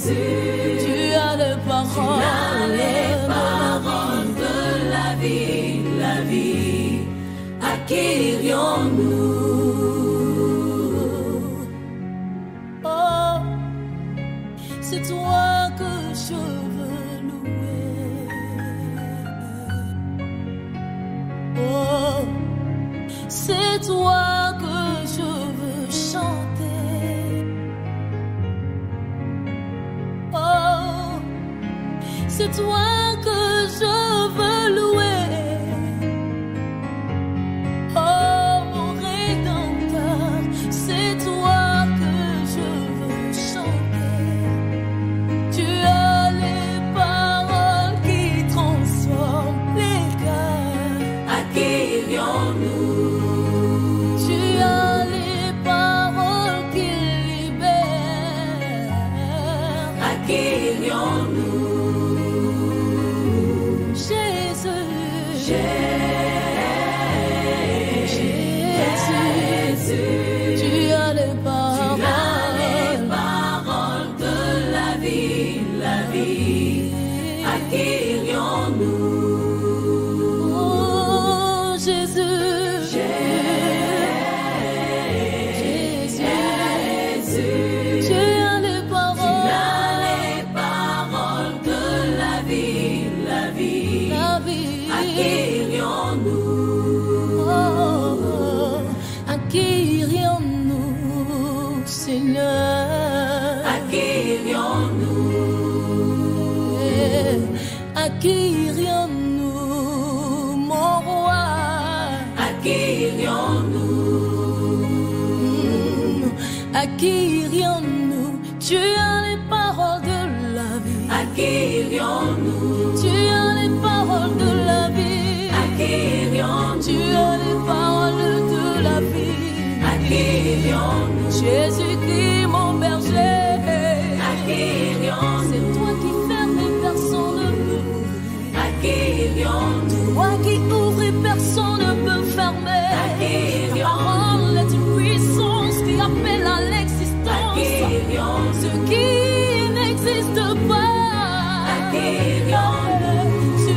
Tu as les paroles de la vie, acquérions-nous. Oh, c'est toi que je veux louer. Oh, c'est toi que je veux chanter. Oh, c'est toi que je veux louer. Oh, mon Rédempteur, c'est toi que je veux chanter. Tu as les paroles qui transforment les cœurs. Acquérions-nous. Tu as les paroles qui libèrent. Acquérions-nous. Tu as les paroles de la vie, acquérions-nous. Oh Jésus, Jésus, tu as les paroles de la vie, acquérions-nous. Acquérions-nous, Seigneur. Acquérions-nous. Acquérions-nous, mon roi. Acquérions-nous. Acquérions-nous. Tu as les paroles de la vie. Acquérions-nous. Tu as les paroles de la vie. Acquérions-nous. Tu as les paroles de la vie. Acquérions-nous. Jésus-Christ, mon berger. Acquérions-nous. C'est toi qui fermes et personne ne peut ouvrir. Acquérions-nous. Toi qui ouvres et personne ne peut fermer. Acquérions-nous. Ta parole est une puissance qui appelle à l'existence. Acquérions-nous. Ce qui n'existe pas. Acquérions-nous. Tu es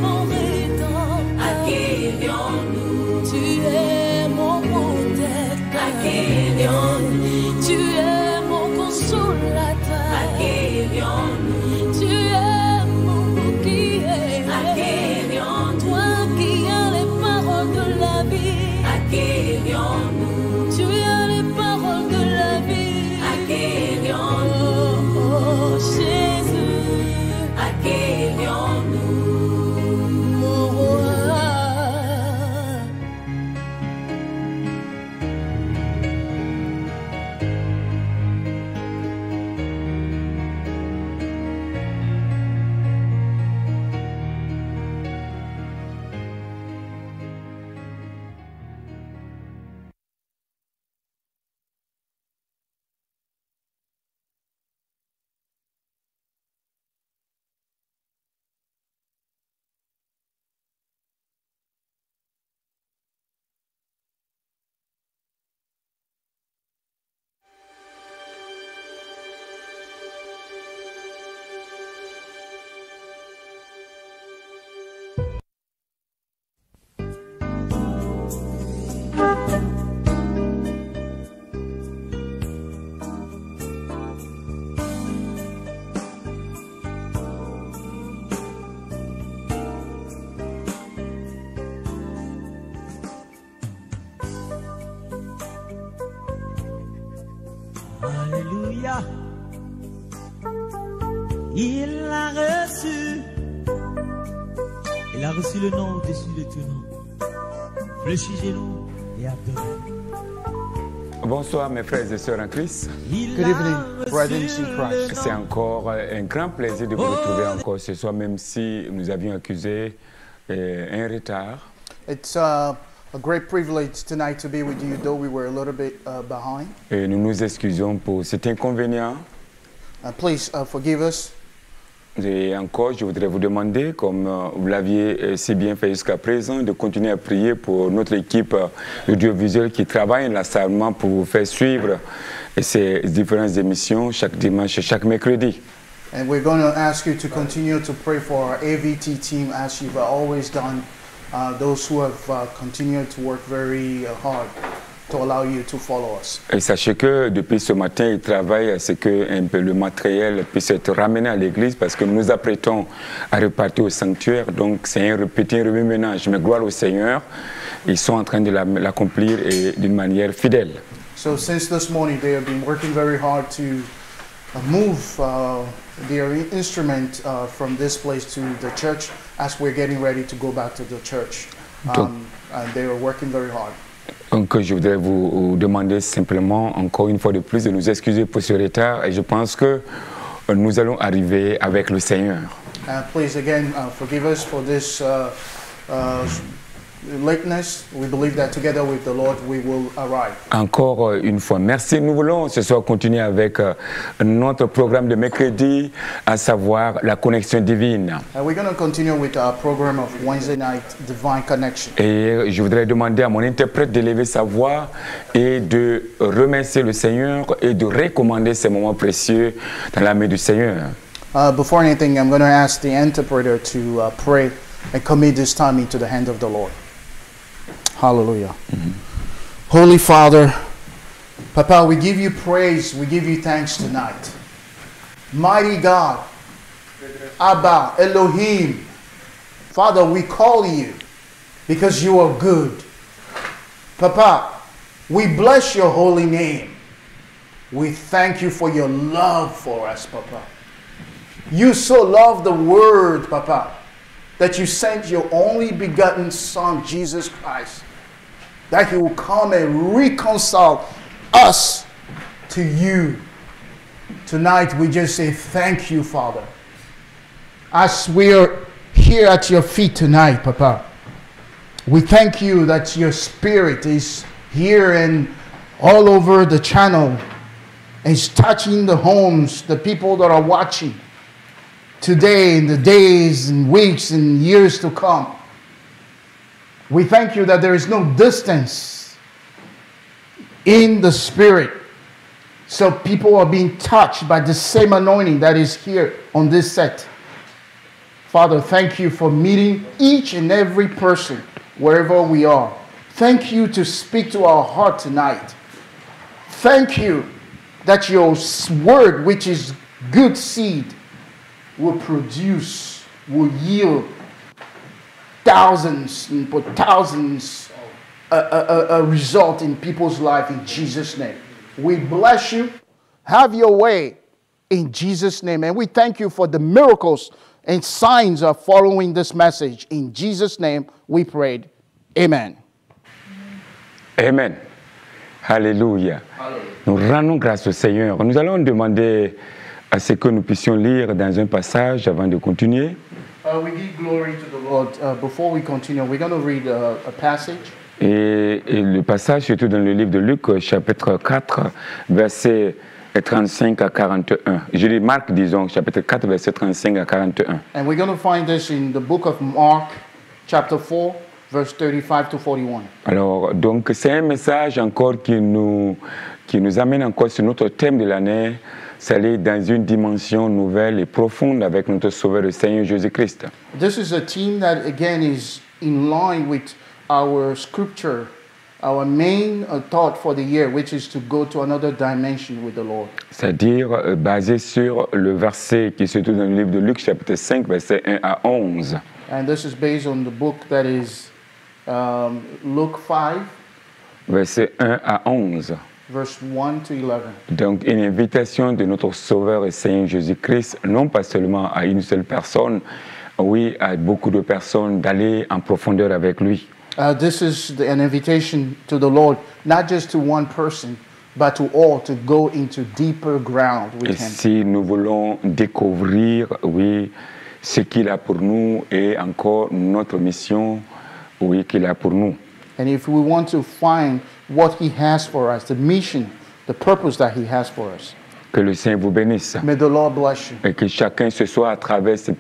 mon Rédempteur. Acquérions-nous. Tu es mon protecteur. Acquérions-nous. Tu es mon consolateur. Acquérions-nous. Tu es mon bouclier. Acquérions-nous. Toi qui as les paroles de la vie. Acquérions-nous. Tu as les paroles de la vie. Acquérions-nous. Oh, Jésus. Acquérions-nous. Mon roi. Alléluia. Il l'a reçu. Il a reçu le nom au-dessus de tout nom. Fléchissez-nous et adorez. Bonsoir mes frères et sœurs en Christ. Good evening, brothers in Christ. C'est encore un grand plaisir de vous retrouver encore ce soir, même si nous avions accusé un retard. It's a great privilege tonight to be with you, though we were a little bit behind. Et nous nous excusons pour cet inconvénient. Please forgive us. Et encore, je voudrais vous demander, comme vous l'aviez si bien fait jusqu'à présent, de continuer à prier pour notre équipe audiovisuelle qui travaille inlassablement pour vous faire suivre ces différentes émissions chaque dimanche et chaque mercredi. And we're going to ask you to continue to pray for our AVT team as you've always done, those who have continued to work very hard to allow you to follow us. Et sachez que depuis ce matin, ils travaillent à ce que un peu le matériel puisse être ramené à l'église parce que nous nous apprêtons à repartir au sanctuaire. Donc c'est un petit remue-ménage. Mais gloire au Seigneur, ils sont en train de l'accomplir d'une manière fidèle. So since this morning, they have been working very hard to move their instrument from this place to the church as we're getting ready to go back to the church. And they are working very hard. Donc je voudrais vous demander simplement encore une fois de plus de nous excuser pour ce retard et je pense que nous allons arriver avec le Seigneur. Please again forgive us for this lateness. We believe that together with the Lord we will arrive. Encore une fois, merci. Nous voulons ce soir continuer avec notre programme de mercredi, à savoir la connexion divine. We're going to continue with our program of Wednesday night, Divine Connection. Et je voudrais demander à mon interprète d'élever sa voix et de remercier le Seigneur et de recommander ces moments précieux dans la main du Seigneur. Before anything, I'm going to ask the interpreter to pray and commit this time into the hand of the Lord. Hallelujah. Holy Father, Papa, we give you praise, we give you thanks tonight. Mighty God, Abba, Elohim, Father, we call you because you are good. Papa, we bless your holy name. We thank you for your love for us, Papa. You so love the word, Papa, that you sent your only begotten Son, Jesus Christ, that he will come and reconcile us to you. Tonight we just say thank you, Father. As we are here at your feet tonight, Papa, we thank you that your Spirit is here and all over the channel and is touching the homes, the people that are watching today, in the days and weeks and years to come. We thank you that there is no distance in the Spirit. So people are being touched by the same anointing that is here on this set. Father, thank you for meeting each and every person wherever we are. Thank you to speak to our heart tonight. Thank you that your word, which is good seed, will produce, will yield thousands and put thousands a result in people's life in Jesus' name. We bless you. Have your way in Jesus' name. And we thank you for the miracles and signs are following this message. In Jesus' name we prayed. Amen. Amen. Alléluia. Nous rendons grâce au Seigneur. Nous allons demander à ce que nous puissions lire dans un passage avant de continuer. We give glory to the Lord. Before we continue, we're going to read a passage. Et le passage se trouve dans le livre de Luc, chapitre 4, versets 35 à 41. Je dis Marc, disons, chapitre 4, versets 35 à 41. And we're going to find this in the book of Mark, chapter 4, verse 35 to 41. Alors, donc, c'est un message encore qui nous amène encore sur notre thème de l'année, c'est aller dans une dimension nouvelle et profonde avec notre Sauveur le Seigneur Jésus-Christ. This is a theme that again is in line with our scripture, our main thought for the year, which is to go to another dimension with the Lord. C'est-à-dire basé sur le verset qui se trouve dans le livre de Luc, chapitre 5, versets 1 à 11. And this is based on the book that is Luke 5, versets 1 à 11. Verse 1 to 11. Donc, une invitation de notre Sauveur et Seigneur Jésus-Christ, non pas seulement à une seule personne, oui, à beaucoup de personnes d'aller en profondeur avec lui. This is an invitation to the Lord, not just to one person, but to all, to go into deeper ground with et Him. Si nous voulons découvrir, oui, ce qu'il a pour nous et encore notre mission, oui, qu'il a pour nous. And if we want to find what He has for us, the mission, the purpose that He has for us. Que le Seigneur vous bénisse. May the Lord bless you. Et que chacun ce soir, à travers ce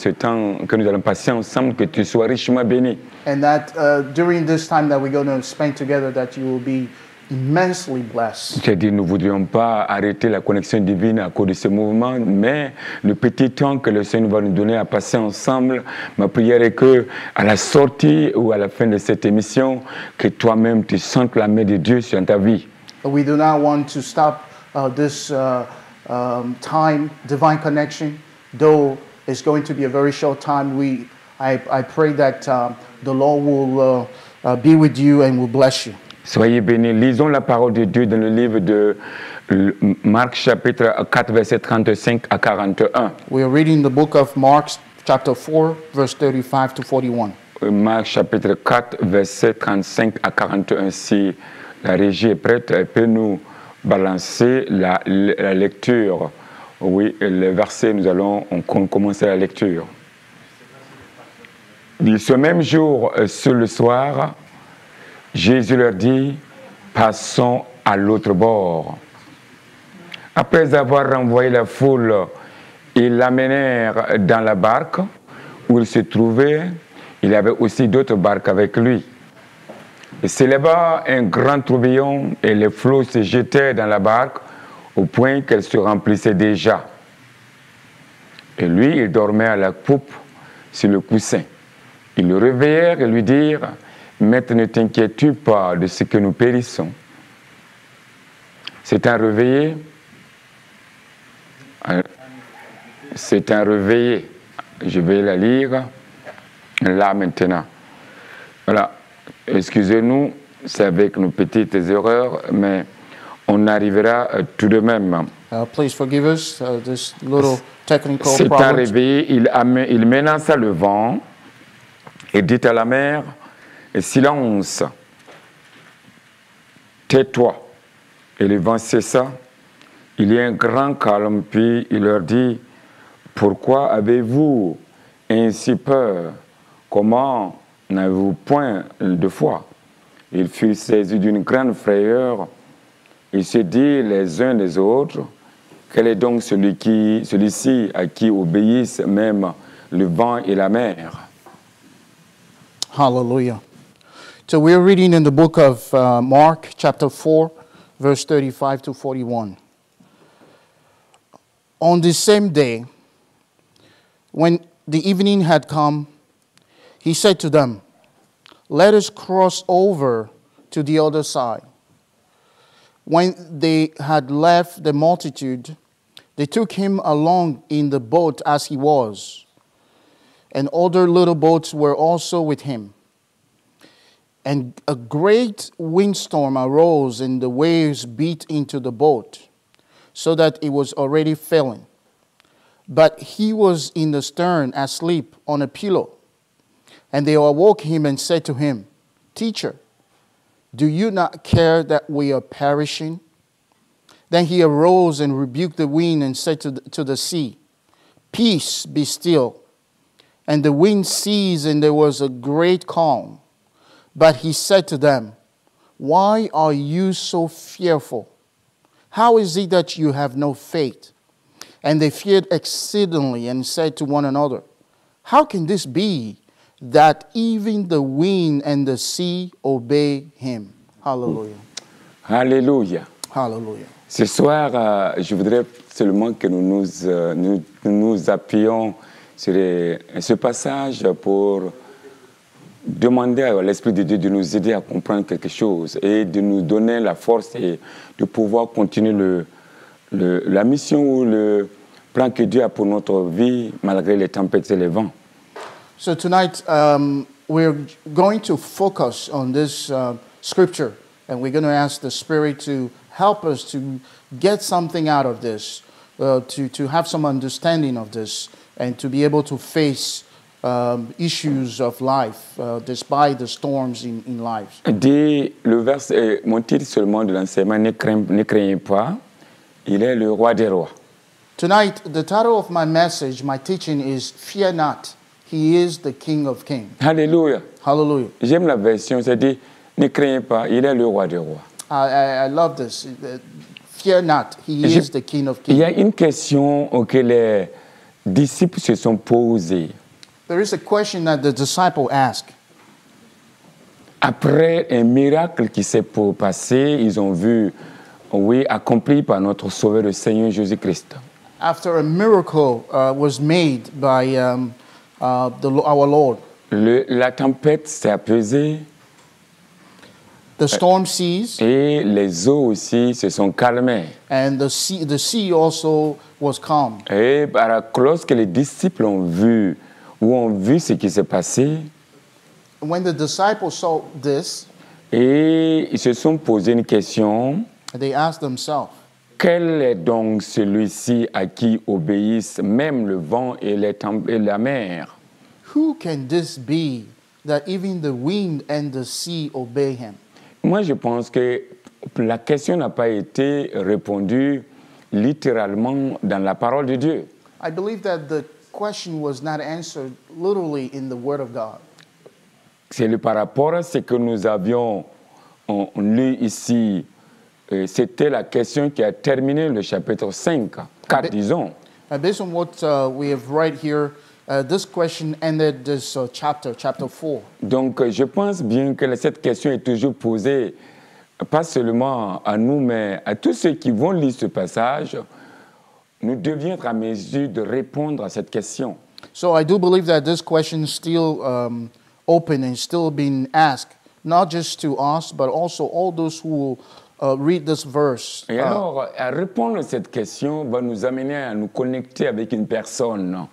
temps que nous allons passer ensemble, que tu sois richement béni. And that during this time that we're going to spend together, that you will be immensely blessed. C'est-à-dire, nous ne voudrions pas arrêter la connexion divine à cause de ce mouvement, mais le petit temps que le Seigneur va nous donner à passer ensemble, ma prière est que, à la sortie ou à la fin de cette émission, que toi-même tu sentes la main de Dieu sur ta vie. We do not want to stop this time, divine connection, though it's going to be a very short time. I pray that the Lord will be with you and will bless you. Soyez bénis. Lisons la parole de Dieu dans le livre de Marc chapitre 4, verset 35 à 41. We are reading the book of Mark, chapter 4, verse 35 to 41. Marc chapitre 4, verset 35 à 41. Si la régie est prête, elle peut nous balancer la lecture. Oui, le verset, nous allons commencer la lecture. Ce même jour, sur le soir, Jésus leur dit, passons à l'autre bord. Après avoir renvoyé la foule, ils l'amenèrent dans la barque où il se trouvait. Il y avait aussi d'autres barques avec lui. Il s'éleva un grand tourbillon et les flots se jetaient dans la barque au point qu'elle se remplissait déjà. Et lui, il dormait à la poupe sur le coussin. Ils le réveillèrent et lui dirent, Maître, ne t'inquiètes-tu pas de ce que nous périssons? C'est un réveillé. C'est un réveillé. Je vais la lire là maintenant. Voilà. Excusez-nous, c'est avec nos petites erreurs, mais on arrivera tout de même. Please forgive us this little technical C'est un problem. réveillé. Il menaça le vent et dit à la mer, silence, tais-toi. Et le vent cessa. Il y a un grand calme, puis il leur dit, pourquoi avez-vous ainsi peur? Comment n'avez-vous point de foi? Ils furent saisis d'une grande frayeur. Ils se dirent les uns des autres, quel est donc celui-ci à qui obéissent même le vent et la mer? Hallelujah. So we're reading in the book of Mark, chapter 4, verse 35 to 41. On the same day, when the evening had come, he said to them, let us cross over to the other side. When they had left the multitude, they took him along in the boat as he was, and other little boats were also with him. And a great windstorm arose, and the waves beat into the boat, so that it was already filling. But he was in the stern asleep on a pillow. And they awoke him and said to him, Teacher, do you not care that we are perishing? Then he arose and rebuked the wind and said to the sea, Peace, be still. And the wind ceased, and there was a great calm. But he said to them, Why are you so fearful? How is it that you have no faith? And they feared exceedingly and said to one another, How can this be, that even the wind and the sea obey him? Hallelujah. Alléluia. Hallelujah. Ce soir, je voudrais seulement que nous appuyons sur ce passage pour demander à l'Esprit de Dieu de nous aider à comprendre quelque chose et de nous donner la force et de pouvoir continuer la mission ou le plan que Dieu a pour notre vie malgré les tempêtes et les vents. So tonight we're going to focus on this scripture, and we're going to ask the Spirit to help us to get something out of this, to have some understanding of this, and to be able to face issues of life despite the storms in life. Le verset, mon titre seulement de l'enseignement, ne craignez pas, il est le roi des rois. Tonight, the title of my message, my teaching is Fear Not. He is the King of Kings. Alléluia. Hallelujah. J'aime la version, c'est dit, ne craignez pas, il est le roi des rois. I love this. Fear not, he is the King of Il y a Kings. une question que les disciples se sont posées. There is a question that the disciple asked. Après un miracle qui s'est passé, ils ont vu, oui, accompli par notre Sauveur, le Seigneur Jésus-Christ. After a miracle was made by our Lord, La tempête s'est apaisée the storm ceased, et les eaux aussi se sont calmées. and the sea also was calm. Et lorsque les disciples ont vu ce qui s'est passé, When the disciples saw this, et ils se sont posé une question: they asked themselves, quel est donc celui-ci à qui obéissent même le vent et la mer? who can this be that even the wind and the sea obey him? Moi, je pense que la question n'a pas été répondue littéralement dans la parole de Dieu. I believe that the question was not answered literally in the Word of God. C'est par rapport à ce que nous avions lu ici. C'était la question qui a terminé le chapitre 4, disons. Based on what we have read here, this question ended this chapter 4. Donc, je pense bien que cette question est toujours posée, pas seulement à nous, mais à tous ceux qui vont lire ce passage. Nous devions être à mesure de répondre à cette question. So I do believe that this question is still open and still being asked, not just to us, but also all those who read this verse. Et alors, à répondre à cette question va nous amener à nous connecter avec une personne.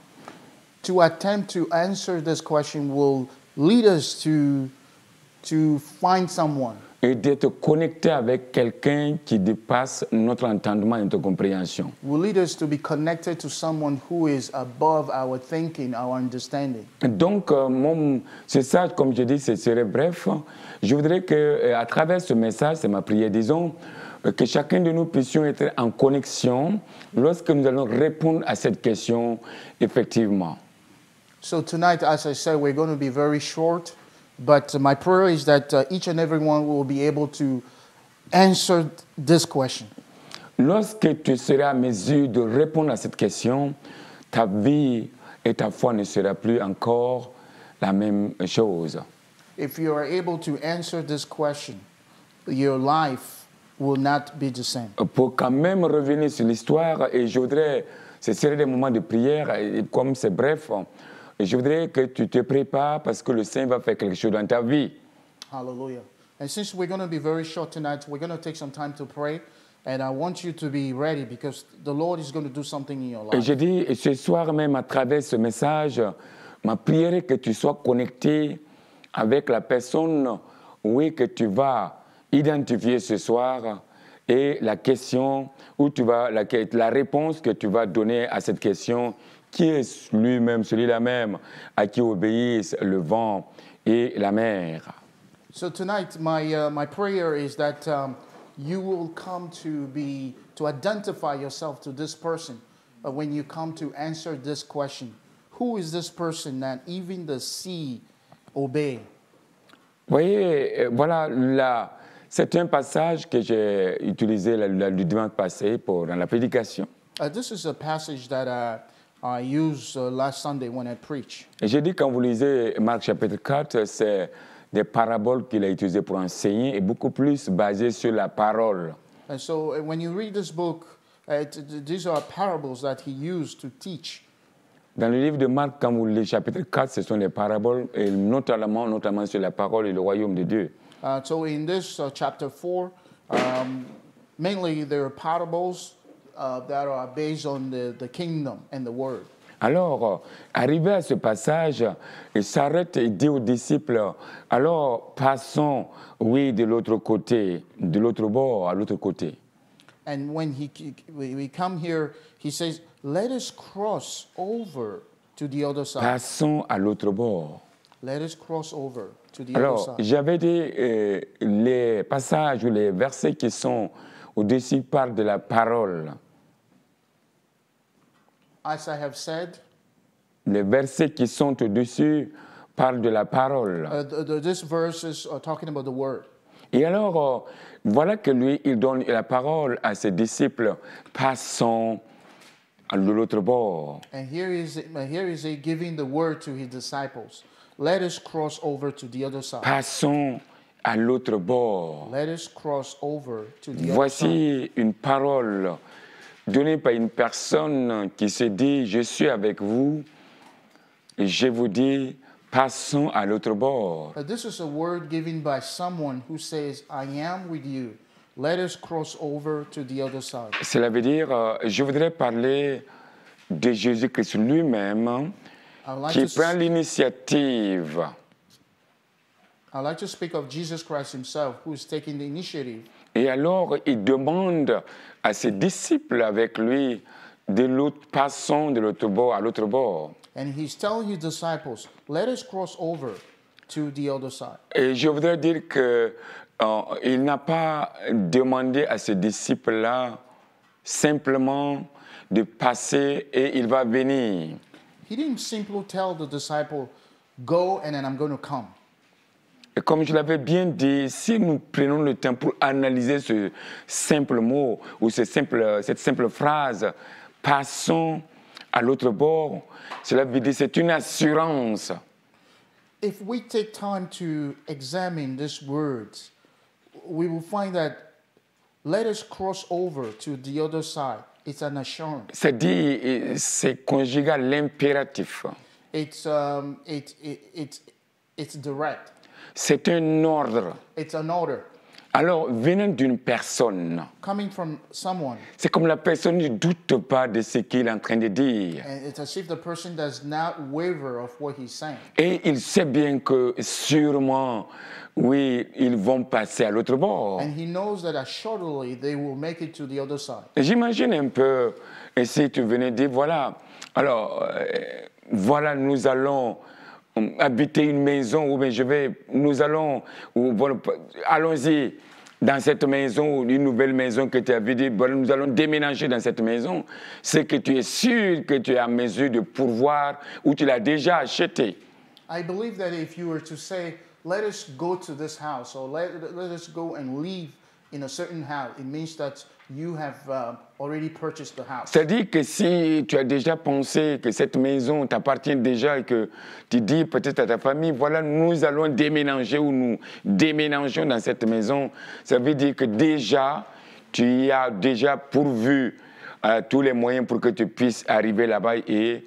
To attempt to answer this question will lead us to find someone. Et d'être connecté avec quelqu'un qui dépasse notre entendement et notre compréhension. Will lead us to be connected to someone who is above our thinking, our understanding. Donc, c'est ça, comme je dis, ce serait bref. Je voudrais qu'à travers ce message, c'est ma prière, disons, que chacun de nous puissions être en connexion lorsque nous allons répondre à cette question effectivement. So tonight, as I said, we're going to be very short, but my prayer is that each and every one will be able to answer this question. Lorsque tu seras à mesure de répondre à cette question, ta vie et ta foi ne sera plus encore la même chose. If you are able to answer this question, your life will not be the same. Pour quand même revenir sur l'histoire, et je voudrais, ce serait des moments de prière, et comme c'est bref, je voudrais que tu te prépares parce que le Seigneur va faire quelque chose dans ta vie. Hallelujah. And since we're going to be very short tonight, we're going to take some time to pray. And I want you to be ready because the Lord is going to do something in your Et life. je dis, et ce soir même, à travers ce message, ma prière est que tu sois connecté avec la personne, oui, que tu vas identifier ce soir, et la question, où tu vas, la réponse que tu vas donner à cette question, qui est lui-même, celui-là même, à qui obéissent le vent et la mer. So tonight, my prayer is that you will come to identify yourself to this person when you come to answer this question. Who is this person that even the sea obey? Vous voyez, voilà, c'est un passage que j'ai utilisé le dimanche passé dans la prédication. This is a passage that I used last Sunday when I preached. Et j'ai dit, quand vous lisez Marc chapitre 4, c'est des paraboles qu'il a utilisées pour enseigner et beaucoup plus basées sur la parole. And so when you read this book, these are parables that he used to teach. Dans le livre de Marc, quand vous lisez chapitre 4, ce sont des paraboles, et notamment sur la parole et le royaume de Dieu. So in this chapter 4, mainly there are parables that are based on the kingdom and the word. Alors, arrivé à ce passage, il s'arrête et dit aux disciples, alors passons, oui, de l'autre côté, de l'autre bord à l'autre côté. And when we come here, he says, let us cross over to the other side. Passons à l'autre bord. Let us cross over to the other Alors, side. j'avais dit les passages ou les versets qui sont au-dessus parlent de la parole. As I have said, les versets qui sont au-dessus parlent de la parole. These verses are talking about the word. Et alors, voilà que lui, il donne la parole à ses disciples, passons de l'autre bord. And here is he giving the word to his disciples. Let us cross over to the other side. Passons à l'autre bord. Let us cross over to the other side. Voici une parole donnée par une personne qui se dit, je suis avec vous, et je vous dis, passons à l'autre bord. This is a word given by someone who says, I am with you. Let us cross over to the other side. Cela veut dire, je voudrais parler de Jésus-Christ lui-même, qui prend l'initiative. I'd like to speak of Jesus Christ himself, who is taking the initiative. Et alors, il demande à ses disciples avec lui de l'autre, passons de l'autre bord à l'autre bord. And he's telling his disciples, let us cross over to the other side. Et je voudrais dire que il n'a pas demandé à ses disciples-là simplement de passer et il va venir. He didn't simply tell the disciple, go and then I'm going to come. Et comme je l'avais bien dit, si nous prenons le temps pour analyser ce simple mot ou cette simple phrase, passons à l'autre bord, cela veut dire c'est une assurance. If we take time to examine these words, we will find that let us cross over to the other side. It's an assurance. C'est-à-dire, c'est conjugal l'impératif. It's direct. C'est un ordre. It's an order. Alors, venant d'une personne, Coming from someone. c'est comme la personne ne doute pas de ce qu'il est en train de dire. And it's as if the person does not waver of what he's saying. Et il sait bien que sûrement, oui, ils vont passer à l'autre bord. And he knows that assuredly they will make it to the other side. J'imagine un peu, et si tu venais dire, voilà, alors, voilà, nous allons habiter une maison, ou bien allons-y dans cette maison, une nouvelle maison que tu as vue, voilà, nous allons déménager dans cette maison, c'est que tu es sûr que tu es en mesure de pourvoir ou tu l'as déjà acheté. I believe that if you were to say, let us go to this house, or let us go and live in a certain house, it means that you have already purchased the house. C'est-à-dire que si tu as déjà pensé que cette maison t'appartient déjà et que tu dis peut-être à ta famille, voilà, nous allons déménager ou nous déménageons dans cette maison, ça veut dire que déjà, tu y as déjà pourvu tous les moyens pour que tu puisses arriver là-bas et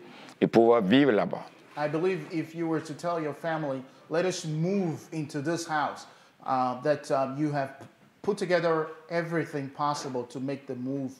pouvoir vivre là-bas. I believe if you were to tell your family, let us move into this house, that you have put together everything possible to make the move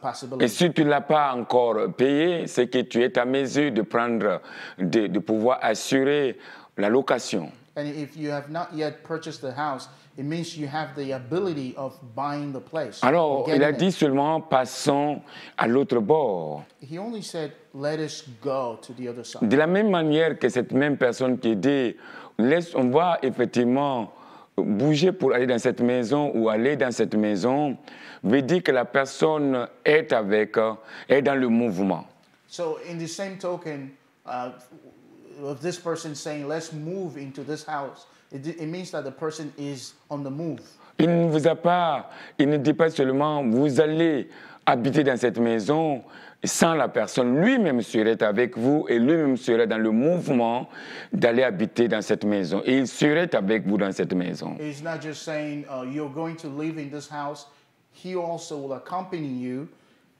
possible. Et si tu ne l'as pas encore payé, c'est que tu es à mesure de prendre, de pouvoir assurer la location. And if you have not yet purchased the house, it means you have the ability of buying the place. Alors, il a dit seulement passons à l'autre bord. He only said, let us go to the other side. De la même manière que cette même personne qui dit, on va effectivement bouger pour aller dans cette maison ou aller dans cette maison, veut dire que la personne est dans le mouvement. So in the same token, of this person saying, let's move into this house, it means that the person is on the move. Il ne dit pas seulement, vous allez habiter dans cette maison, sans la personne, lui-même serait avec vous et lui-même serait dans le mouvement d'aller habiter dans cette maison. Et il serait avec vous dans cette maison. He's not just saying, you're going to live in this house. He also will accompany you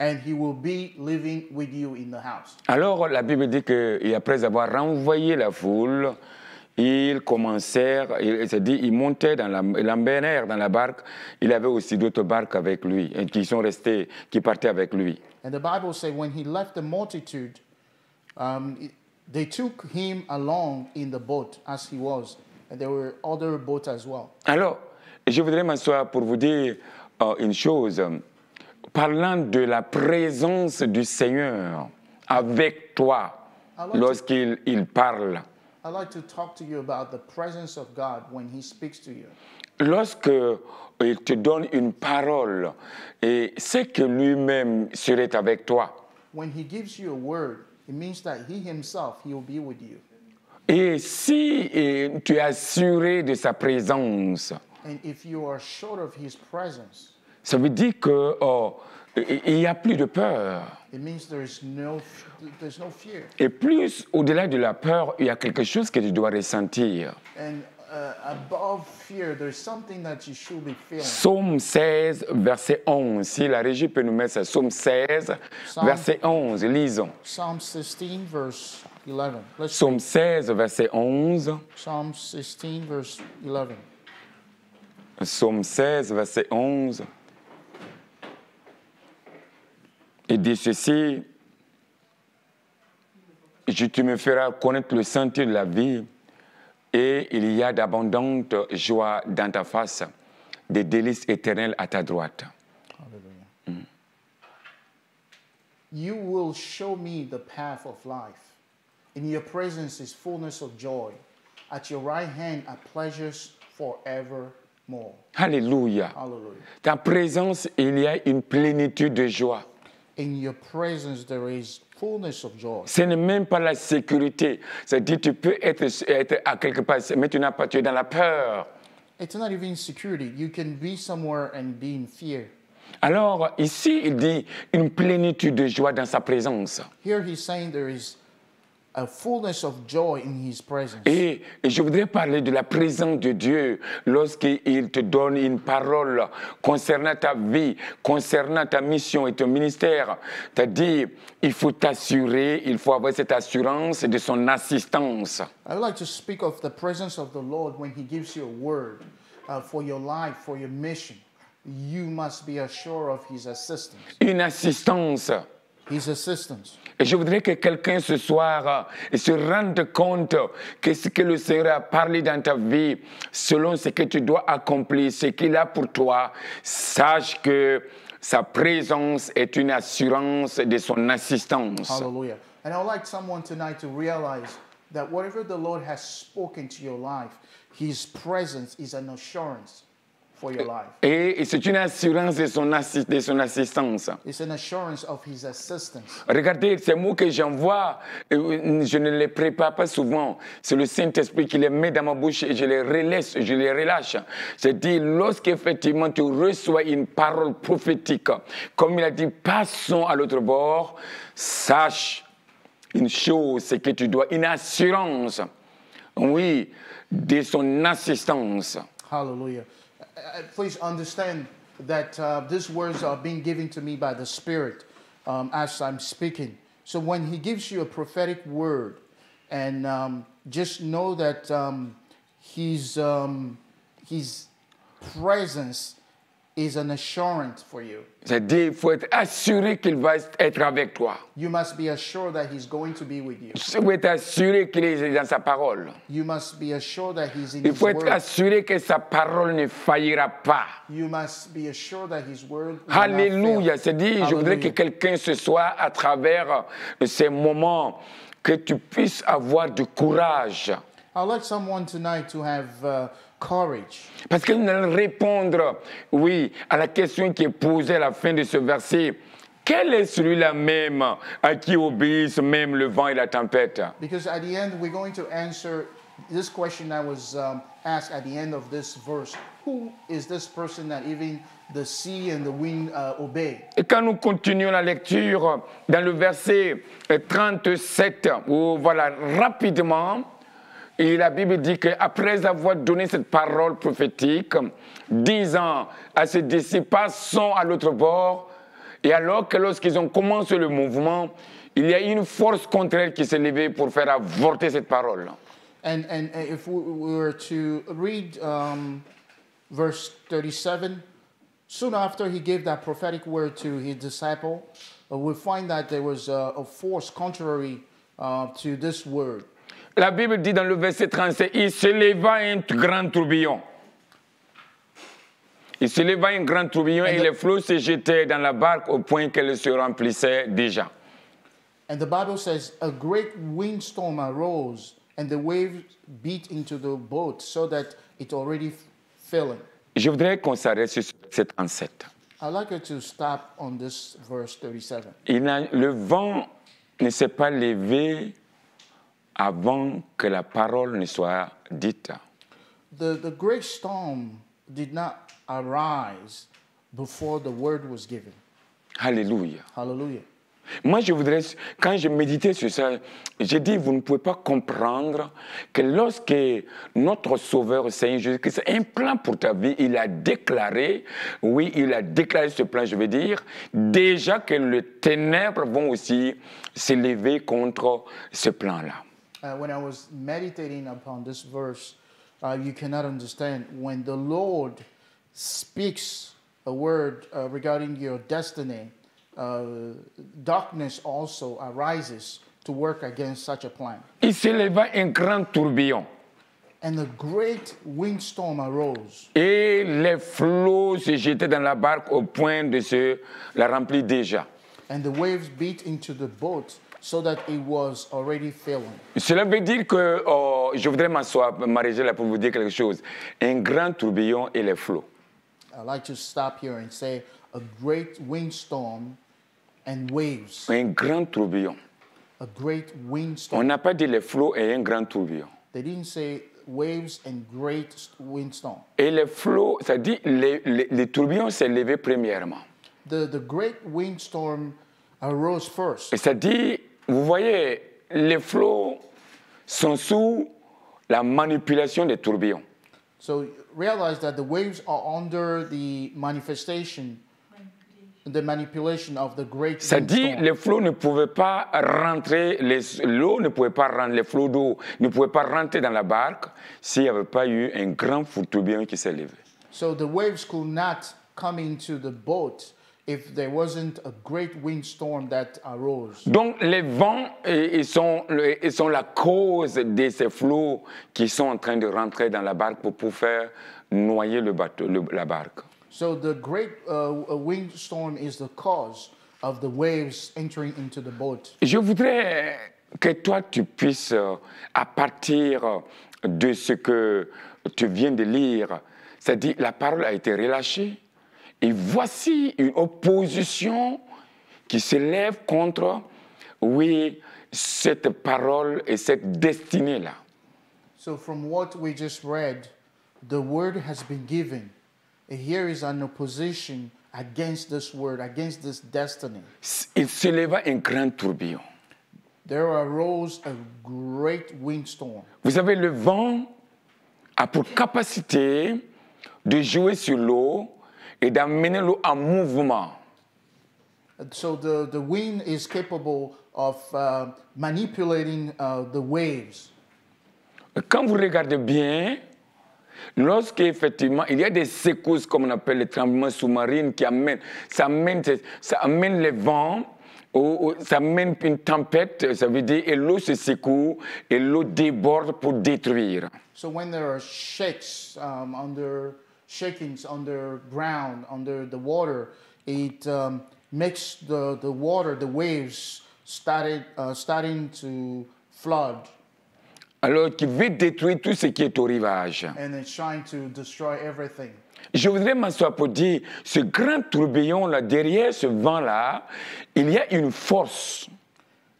and he will be living with you in the house. Alors, la Bible dit qu'après avoir renvoyé la foule, ils commencèrent, ils montaient l'embarquèrent dans la barque. Il avait aussi d'autres barques avec lui, qui partaient avec lui. And the Bible says when he left the multitude, they took him along in the boat as he was. And there were other boats as well. Alors, je voudrais m'asseoir pour vous dire une chose. Parlant de la présence du Seigneur avec toi lorsqu'il parle. I'd like to talk to you about the presence of God when he speaks to you. Lorsque il te donne une parole, et c'est que lui-même serait avec toi. When he gives you a word, it means that he himself, he will be with you. Et si tu es assuré de sa présence, And if you are short of his presence, ça veut dire que il n'y a plus de peur. it means there's no fear. Et plus au-delà de la peur, il y a quelque chose que tu dois ressentir. And above fear, there's something that you should be feeling. Psaume 16, verset 11. Si la régie peut nous mettre ça, Psaume 16, verset 11. Lisons. Psalm 16, verse 11. Let's Psaume read. 16, verset 11. Psalm 16, verse 11. Psaume 16, verset 11. Il dit ceci, tu me feras connaître le sentier de la vie et il y a d'abondantes joies dans ta face, des délices éternelles à ta droite. Hallelujah. You will show me the path of life. In your presence is fullness of joy. At your right hand are pleasures forevermore. Alléluia. Hallelujah. Ta présence, il y a une plénitude de joie. In your presence there is fullness of joy. Ce n'est même pas la sécurité. C'est-à-dire tu peux être à quelque part, mais tu n'as pas, tu es dans la peur. It's not even security. You can be somewhere and be in fear. Alors ici, il dit une plénitude de joie dans sa présence. Here he's saying there is a fullness of joy in his presence. Et je voudrais parler de la présence de Dieu lorsqu'il te donne une parole concernant ta vie, concernant ta mission et ton ministère. C'est-à-dire, il faut t'assurer, il faut avoir cette assurance de son assistance. I would like to speak of the presence of the Lord when he gives you a word for your life, for your mission. You must be assured of his assistance. Une assistance. His assistance. Et je voudrais que quelqu'un ce soir se rende compte que ce que le Seigneur a parlé dans ta vie, selon ce que tu dois accomplir, ce qu'il a pour toi, sache que sa présence est une assurance de son assistance. Hallelujah. And I would like someone tonight to realize that whatever the Lord has spoken to your life, his presence is an assurance for your life. Et c'est une assurance de son assistance. It's an assurance of his assistance. Regardez, ces mots que j'envoie, je ne les prépare pas souvent. C'est le Saint-Esprit qui les met dans ma bouche et je les relâche. C'est-à-dire, lorsqu'effectivement tu reçois une parole prophétique, comme il a dit, passons à l'autre bord, sache une chose, c'est que tu dois une assurance, oui, de son assistance. Hallelujah. Please understand that these words are being given to me by the Spirit as I'm speaking. So when he gives you a prophetic word, and just know that his presence is an assurance for you. C'est-à-dire, il faut être assuré qu'il va être avec toi. You must be assured that he's going to be with you. Il faut être assuré qu'il est dans sa parole. You must be assured that he's in Il his faut être word. assuré que sa parole ne faillira pas. You must be assured that his word will not Alléluia. fail. C'est-à-dire, je voudrais que Hallelujah. quelqu'un ce soir, à travers ces moments, que tu puisses avoir du courage. I'd like someone tonight to have courage. Parce que nous allons répondre, oui, à la question qui est posée à la fin de ce verset. Quel est celui-là même à qui obéissent même le vent et la tempête? Because at the end, we're going to answer this question that was asked at the end of this verse. Who is this person that even the sea and the wind obey? Et quand nous continuons la lecture dans le verset 37, où voilà, rapidement, et la Bible dit qu'après avoir donné cette parole prophétique, disant à ses disciples, passons à l'autre bord, et alors que lorsqu'ils ont commencé le mouvement, il y a une force contraire qui s'est levée pour faire avorter cette parole. And if we were to read verse 37, soon after he gave that prophetic word to his disciple, we find that there was a force contrary to this word. La Bible dit dans le verset 37, il se leva un grand tourbillon. Il se leva un grand tourbillon et les flots se jetaient dans la barque au point qu'elle se remplissait déjà. And the Bible says, a great windstorm arose, and the waves beat into the boat so that it already filling. Je voudrais qu'on s'arrête sur verset 37. I'd like you to stop on this verse 37. Le vent ne s'est pas levé avant que la parole ne soit dite. The great storm did not arise before the word was given. Alléluia. Hallelujah. Moi, je voudrais, quand je méditais sur ça, j'ai dit, vous ne pouvez pas comprendre que lorsque notre Sauveur Seigneur Jésus-Christ a un plan pour ta vie, il a déclaré, oui, il a déclaré ce plan, je veux dire, déjà que les ténèbres vont aussi s'élever contre ce plan-là. When I was meditating upon this verse, you cannot understand when the Lord speaks a word regarding your destiny, darkness also arises to work against such a plan. Il s'éleva un grand tourbillon. And a great windstorm arose. Et les flots se jetaient dans la barque au point de se la remplir déjà. And the waves beat into the boat so that it was already filling. Cela veut dire que, je voudrais m'arrêter là pour vous dire quelque chose. Un grand tourbillon et les flots. I'd like to stop here and say a great windstorm and waves. Un grand tourbillon. A great windstorm. On n'a pas dit les flots et un grand tourbillon. They didn't say waves and great windstorm. Et les flots, ça dit les tourbillons s'est levé premièrement. The great windstorm arose first. Et ça dit, vous voyez, les flots sont sous la manipulation des tourbillons. So realize that the waves are under the manifestation, the manipulation of the great Ça dit, windstorm. les flots ne pouvaient pas rentrer, l'eau ne pouvait pas rentrer, les flots d'eau ne pouvaient pas rentrer dans la barque s'il n'y avait pas eu un grand tourbillon qui s'est levé. So the waves could not come into the boat if there wasn't a great windstorm that arose. Donc les vents ils sont la cause de ces flots qui sont en train de rentrer dans la barque pour faire noyer le bateau, la barque. So the great windstorm is the cause of the waves entering into the boat. Je voudrais que toi tu puisses, à partir de ce que tu viens de lire, c'est-à-dire la parole a été relâchée, et voici une opposition qui s'élève contre, oui, cette parole et cette destinée-là. So from what we just read, the word has been given. And here is an opposition against this word, against this destiny. Il s'éleva un grand tourbillon. There arose a great windstorm. Vous savez, le vent a pour capacité de jouer sur l'eau et d'amener l'eau en mouvement. So the wind is capable of manipulating the waves. Quand vous regardez bien, lorsqu'effectivement il y a des secousses, comme on appelle les tremblements sous-marins, ça amène les vents, ça amène une tempête, ça veut dire, et l'eau se secoue, et l'eau déborde pour détruire. So when there are shakings underground, under the water, it makes the water, the waves starting to flood. Alors, qui veut détruire tout ce qui est au rivage. And it's trying to destroy everything. Je voudrais m'asseoir pour dire, ce grand tourbillon-là, derrière ce vent-là, il y a une force.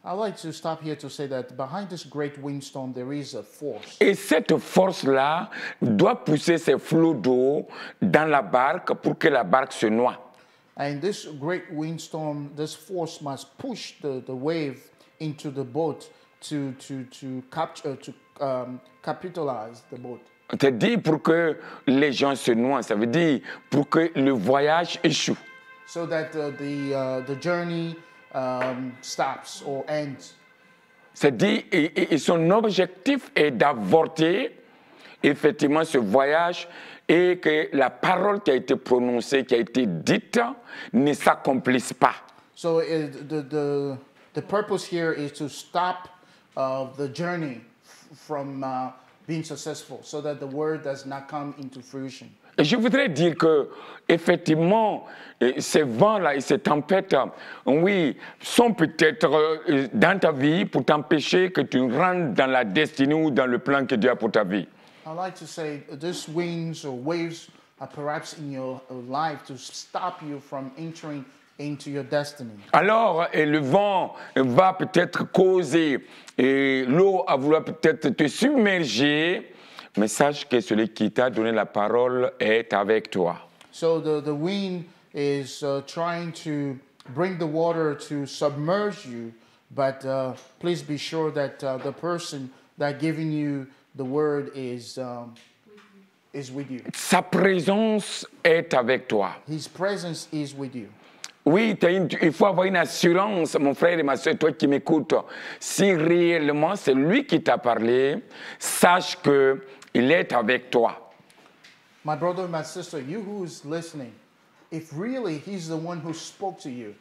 I'd like to stop here to say that behind this great windstorm, there is a force. Et cette force-là doit pousser ces flots d'eau dans la barque pour que la barque se noie. And this great windstorm, this force must push the wave into the boat to capitalize the boat. C'est-à-dire pour que les gens se noient, ça veut dire pour que le voyage échoue. So that the journey stops or ends. C'est-à-dire, et son objectif est d'avorter effectivement ce voyage et que la parole qui a été prononcée, qui a été dite, ne s'accomplisse pas. So the purpose here is to stop the journey from being successful, so that the word does not come into fruition. Et je voudrais dire que, effectivement, ces vents-là et ces tempêtes, oui, sont peut-être dans ta vie pour t'empêcher que tu rentres dans la destinée ou dans le plan que Dieu a pour ta vie. I like to say these winds or waves are perhaps in your life to stop you from entering into your destiny. Alors, le vent va peut-être causer l'eau à vouloir peut-être te submerger Mais sache que celui qui t'a donné la parole est avec toi. So the wind is trying to bring the water to submerge you, but please be sure that the person that giving you the word is with you. Sa présence est avec toi. His presence is with you. Oui, il faut avoir une assurance, mon frère et ma soeur, toi qui m'écoutes. Si réellement c'est lui qui t'a parlé, sache qu'il est avec toi. My brother and my sister, you who is listening, if really he's the one who spoke to you,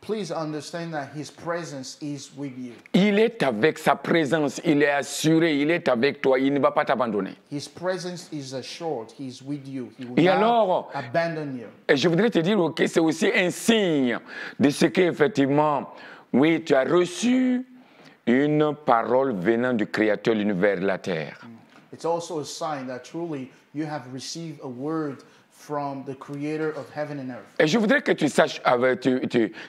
please understand that his presence is with you. Il est avec sa présence, il est assuré, il est avec toi, il ne va pas t'abandonner. His presence is assured, he's with you. He will Et not alors, abandon you. et je voudrais te dire que c'est aussi un signe de ce qu'effectivement, oui, tu as reçu une parole venant du Créateur de l'univers et de la terre. It's also a sign that truly you have received a word from the creator of heaven and earth. Et je voudrais que tu saches,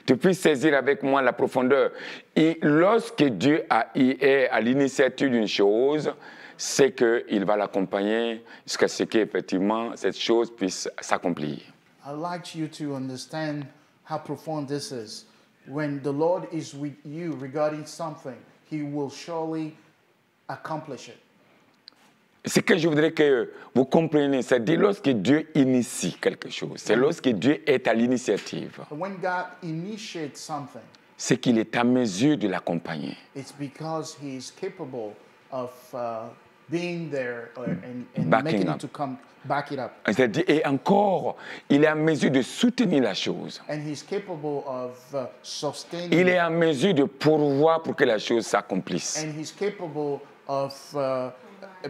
tu puisses saisir avec moi la profondeur. Et lorsque Dieu est à l'initiative d'une chose, c'est qu'il va l'accompagner jusqu'à ce qu'effectivement cette chose puisse s'accomplir. I'd like you to understand how profound this is. When the Lord is with you regarding something, he will surely accomplish it. Ce que je voudrais que vous compreniez, c'est-à-dire lorsque Dieu initie quelque chose, c'est lorsque Dieu est à l'initiative, When God initiates something, c'est qu'il est à mesure de l'accompagner. it's because he is capable of being there and Backing making up. it to come, back it up. C'est-à-dire, et encore, il est à mesure de soutenir la chose. And he's capable of sustaining Il est it. à mesure de pourvoir pour que la chose s'accomplisse. And he's capable of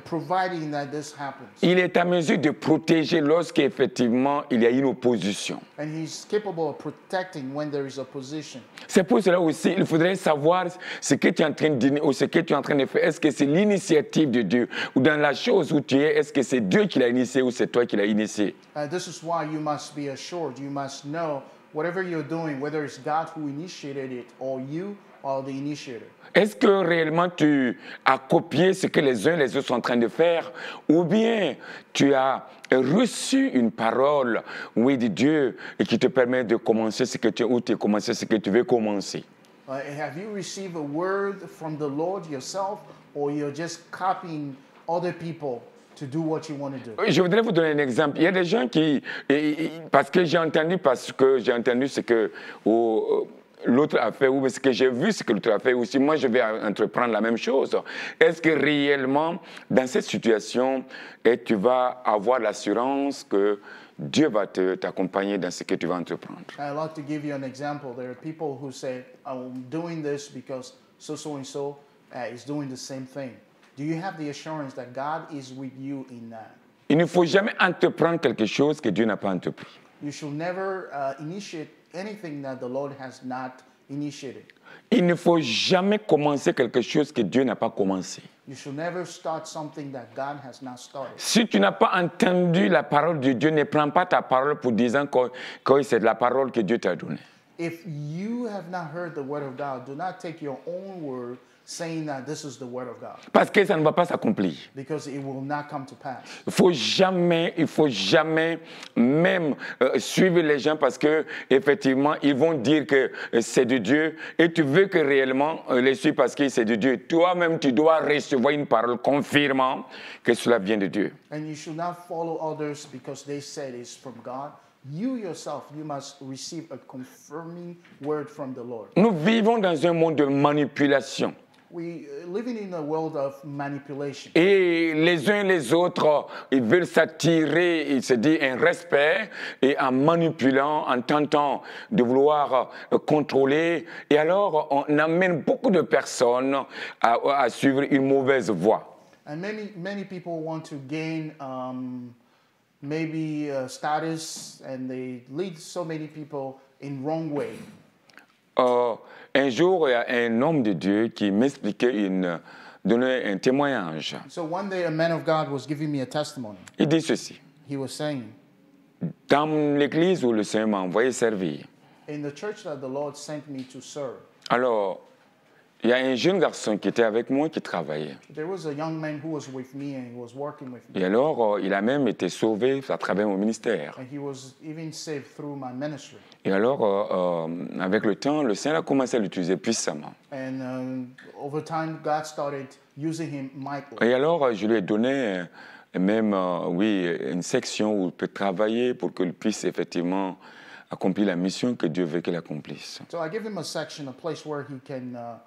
providing that this happens. Il est à mesure de protéger lorsqu'effectivement il y a une opposition. And he's capable of protecting when there is opposition. C'est pour cela aussi, il faudrait savoir ce que tu es en train de dire ou ce que tu es en train de faire. Est-ce que c'est l'initiative de Dieu? Ou dans la chose où tu es, est-ce que c'est Dieu qui l'a initié ou c'est toi qui l'as initié? This is why you must be assured. You must know whatever you're doing, whether it's God who initiated it or you are the initiator. Est-ce que réellement tu as copié ce que les uns et les autres sont en train de faire? Ou bien tu as reçu une parole, oui, de Dieu et qui te permet de commencer ce que tu ou de commencer ce que tu veux commencer? Have you received a word from the Lord yourself, or you're just copying other people to do what you want to do? Je voudrais vous donner un exemple. Il y a des gens qui, parce que j'ai entendu ce que l'autre a fait, ou parce que j'ai vu ce que l'autre a fait aussi, moi je vais entreprendre la même chose. Est-ce que réellement, dans cette situation, tu vas avoir l'assurance que Dieu va t'accompagner dans ce que tu vas entreprendre? I'd like to give you an example. There are people who say, I'm doing this because so and so is doing the same thing. Do you have the assurance that God is with you in that? Il ne faut jamais entreprendre quelque chose que Dieu n'a pas entrepris. You should never initiate anything that the Lord has not initiated. Il ne faut jamais commencer quelque chose que Dieu n'a pas commencé. You should never start something that God has not started. Si tu n'as pas entendu la parole de Dieu, ne prends pas ta parole pour dire que c'est la parole que Dieu t'a donnée. If you have not heard the word of God, do not take your own word saying that this is the word of God, Parce que ça ne va pas s'accomplir. because it will not come to pass. Il faut jamais même suivre les gens parce que effectivement ils vont dire que c'est de Dieu et tu veux que réellement les suivre parce que c'est de Dieu. Toi-même tu dois recevoir une parole confirmant que cela vient de Dieu. And you should not follow others because they said it's from God. You yourself, you must receive a confirming word from the Lord. Nous vivons dans un monde de manipulation. We living in a world of manipulation. Et les uns et les autres, ils veulent s'attirer, il se dit, un respect, et en manipulant, en tentant de vouloir contrôler. Et alors, on amène beaucoup de personnes à suivre une mauvaise voie. And many people want to gain maybe status, and they lead so many people in wrong way. Un jour, il y a un homme de Dieu qui m'expliquait, donnait un témoignage. So one day a man of God was giving me a testimony. Il dit ceci. He was saying, Dans l'église où le Seigneur m'a envoyé servir, in the church that the Lord sent me to serve, alors, Il y a un jeune garçon qui était avec moi qui travaillait. There was a young man who was with me and he was working with me. Et alors, il a même été sauvé à travers mon ministère. And he was even saved through my ministry. Et alors, avec le temps, le Seigneur a commencé à l'utiliser puissamment. And over time, God started using him mightily. Et alors, je lui ai donné même, une section où il peut travailler pour qu'il puisse effectivement accomplir la mission que Dieu veut qu'il accomplisse. So I give him a section, a place where he can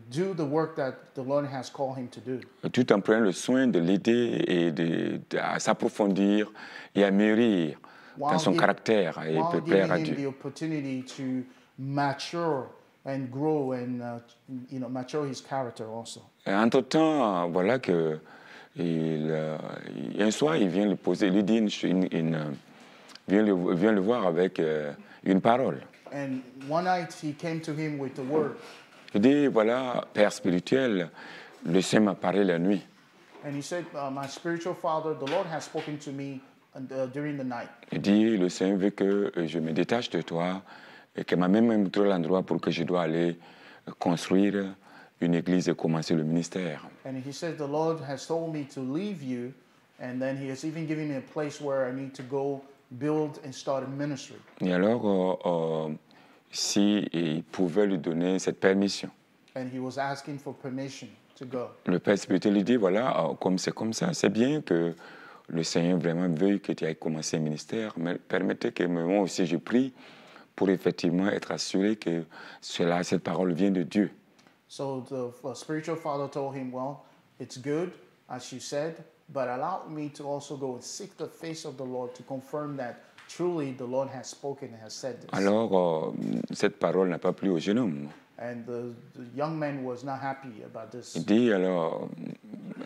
do the work that the Lord has called him to do. Tout en prenant le soin de l'aider et à s'approfondir et à mûrir dans son caractère et peut plaire à While giving him Dieu. the opportunity to mature and grow and mature his character also. Et entre-temps, voilà que un soir, il vient lui poser, il lui dit vient le voir avec une parole. And one night he came to him with the word. Il dit, voilà, Père spirituel, le Seigneur m'a parlé la nuit. And he said, my spiritual father, the Lord has spoken to me during the night. Il dit, le Seigneur veut que je me détache de toi et qu'il m'a même montré l'endroit pour que je dois aller construire une église et commencer le ministère. And he said, the Lord has told me to leave you, and then he has even given me a place where I need to go build and start a ministry. Et alors, si il pouvait lui donner cette permission. And he was asking for permission to go. Le Père spirituel lui dit, voilà, comme c'est comme ça, c'est bien que le Seigneur vraiment veuille que tu ailles commencer un ministère, mais permettez que moi aussi je prie pour effectivement être assuré que cette parole vient de Dieu. So the spiritual father told him, well, it's good, as you said, but allow me to also go and seek the face of the Lord to confirm that truly the Lord has spoken and has said this. Alors, cette parole n'a pas plu au jeune homme. And the young man was not happy about this. Il dit, alors,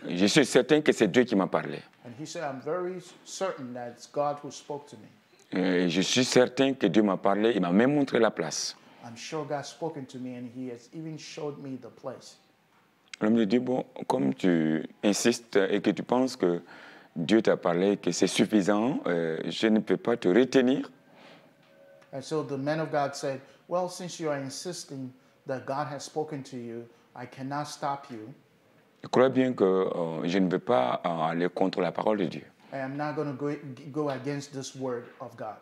je suis certain que c'est Dieu qui m'a parlé. And he said, I'm very certain that it's God who spoke to me. Et je suis certain que Dieu m'a parlé, il m'a même montré la place. I'm sure God's spoken to me and he has even showed me the place. L'homme lui dit, bon, comme tu insistes et que tu penses que Dieu t'a parlé, que c'est suffisant, je ne peux pas te retenir. And so the man of God said, well, since you are insisting that God has spoken to you, I cannot stop you. Je crois bien que je ne veux pas aller contre la parole de Dieu. I am not going to go against this word of God.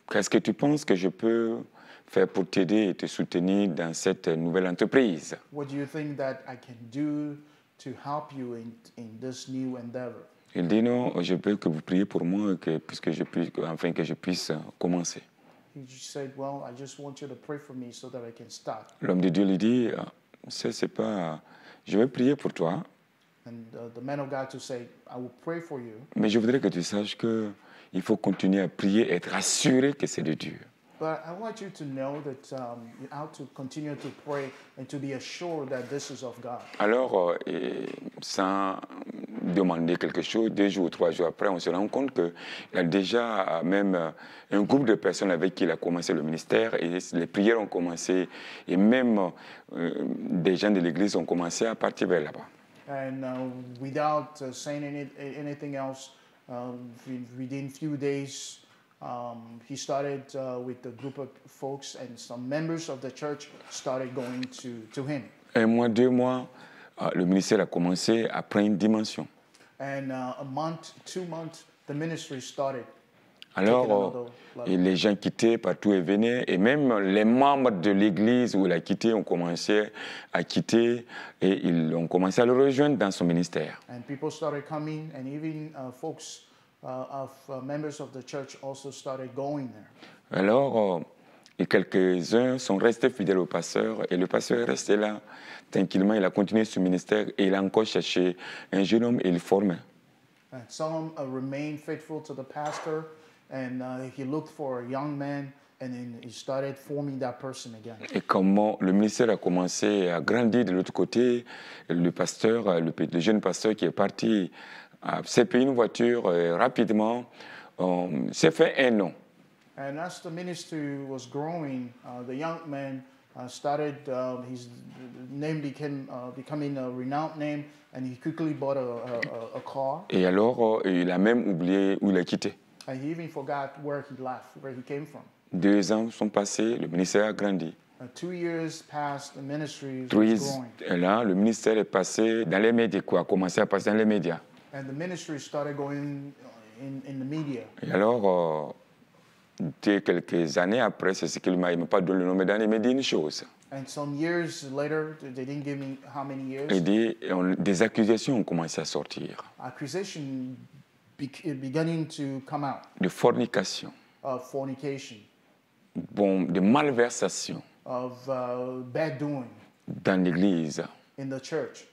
Qu'est-ce que tu penses que je peux faire pour t'aider et te soutenir dans cette nouvelle entreprise? What do you think that I can do to help you in this new endeavor? Il dit non, je veux que vous priez pour moi afin que je puisse commencer. He just said, well, I just want you to pray for me so that I can start. L'homme de Dieu lui dit, c'est pas, je vais prier pour toi, And the man of God to say, I will pray for you, mais je voudrais que tu saches que il faut continuer à prier et être assuré que c'est de Dieu. but I want you to know that you have to continue to pray and to be assured that this is of God. Alors, sans demander quelque chose, 2 jours ou 3 jours après, on se rend compte qu'il y a déjà même un groupe de personnes avec qui il a commencé le ministère et les prières ont commencé et même des gens de l'église ont commencé à partir vers là-bas. And without saying anything else, within few days, he started with a group of folks, and some members of the church started going to him. 1 mois, 2 mois, le ministère a commencé à prendre une dimension. And a month, 2 months, the ministry started. Alors, et les gens quittaient partout et venaient, et même les membres de l'église où il a quitté ont commencé à quitter et ils ont commencé à le rejoindre dans son ministère. And people started coming, and even folks members of the church also started going there. Alors, et quelques-uns sont restés fidèles au pasteur, et le pasteur est resté là tranquillement, il a continué ce ministère, et il a encore cherché un jeune homme et il formait. And some remained faithful to the pastor, and he looked for a young man, and then he started forming that person again. Et comment le ministère a commencé à grandir de l'autre côté, le pasteur, le jeune pasteur qui est parti, s'est payé une voiture rapidement, s'est fait un nom. And as the ministry was growing, the young man started, his name becoming a renowned name, and he quickly bought a car. Et alors, il a même oublié où il a quitté. And he even forgot where he left, where he came from. 2 ans sont passés, le ministère a grandi. 2 years passed, the ministry was 3 years, growing. et là, le ministère est passé dans les médias, quoi, a commencé à passer dans les médias. And the ministry started going in the media. Et alors, dès quelques années après, c'est ce qu'il m'a pas donné le nom, mais dans les médias, une chose. And some years later, they didn't give me how many years. Et des accusations ont commencé à sortir. Accusation beginning to come out De fornication, of fornication, bon, de malversation of bad doing dans l'église. in the church.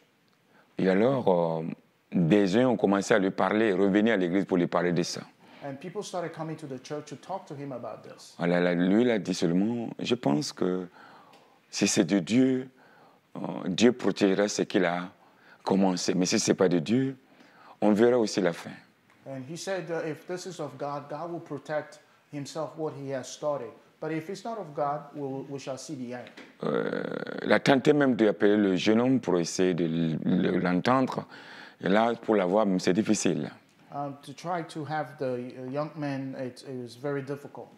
Et alors, des gens ont commencé à lui parler, revenir à l'église pour lui parler de ça. And people started coming to the church to talk to him about this. Alors, lui, il a dit seulement, je pense que si c'est de Dieu, Dieu protégera ce qu'il a commencé. Mais si ce n'est pas de Dieu, on verra aussi la fin. And he said, if this is of God, God will protect himself what he has started. But if it's not of God, we shall see the end. Il a tenté même d'appeler le jeune homme pour essayer de l'entendre. Et là, pour l'avoir, c'est difficile. To try to have the young man, it was very difficult.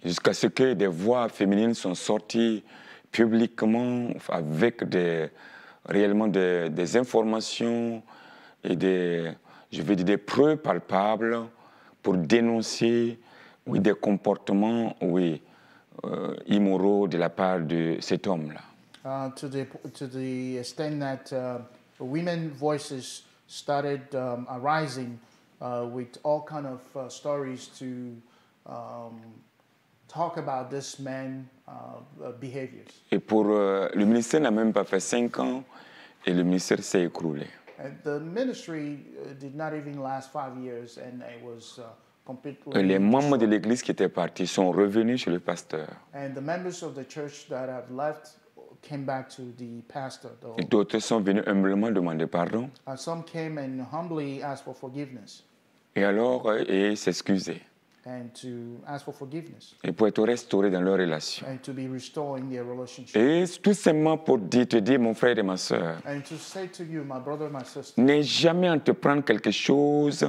Jusqu'à ce que des voix féminines sont sorties publiquement avec réellement des informations et des preuves palpables pour dénoncer des comportements immoraux de la part de cet homme-là. To the extent that women voices started arising with all kind of stories to talk about this man's behaviors. Et pour le ministère n'a même pas fait 5 ans et le ministère s'est écroulé. And the ministry did not even last 5 years, and it was completely. Et les membres de l'église qui étaient partis sont revenus chez le pasteur. And the members of the church that have left came back to the pastor. Et d'autres sont venus humblement demander pardon. And some came and humbly asked for forgiveness. Et alors, et s'excuser. And to ask for forgiveness. Et pour être restaurés dans leur relation. And to be restored in their relationship. Et tout simplement pour te dire, mon frère et ma soeur, And to say to you, my brother and my sister, n'aie jamais entreprendre quelque chose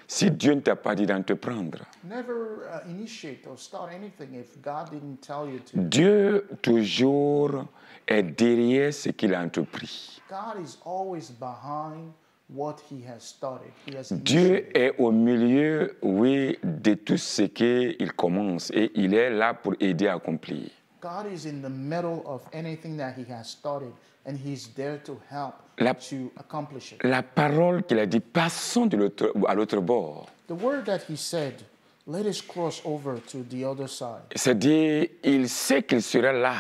si Dieu ne t'a pas dit d'entreprendre. never initiate or start anything if God didn't tell you to. Dieu toujours est derrière ce qu'il a entrepris. God is always behind what he has started. He has Dieu initiated. est au milieu, de tout ce qu'il commence et il est là pour aider à accomplir. God is in the middle of anything that he has started, and he's there to help to accomplish it. La parole qu'il a dit, passons à l'autre bord. The word that he said, let us cross over to the other side. C'est-à-dire, il sait qu'il sera là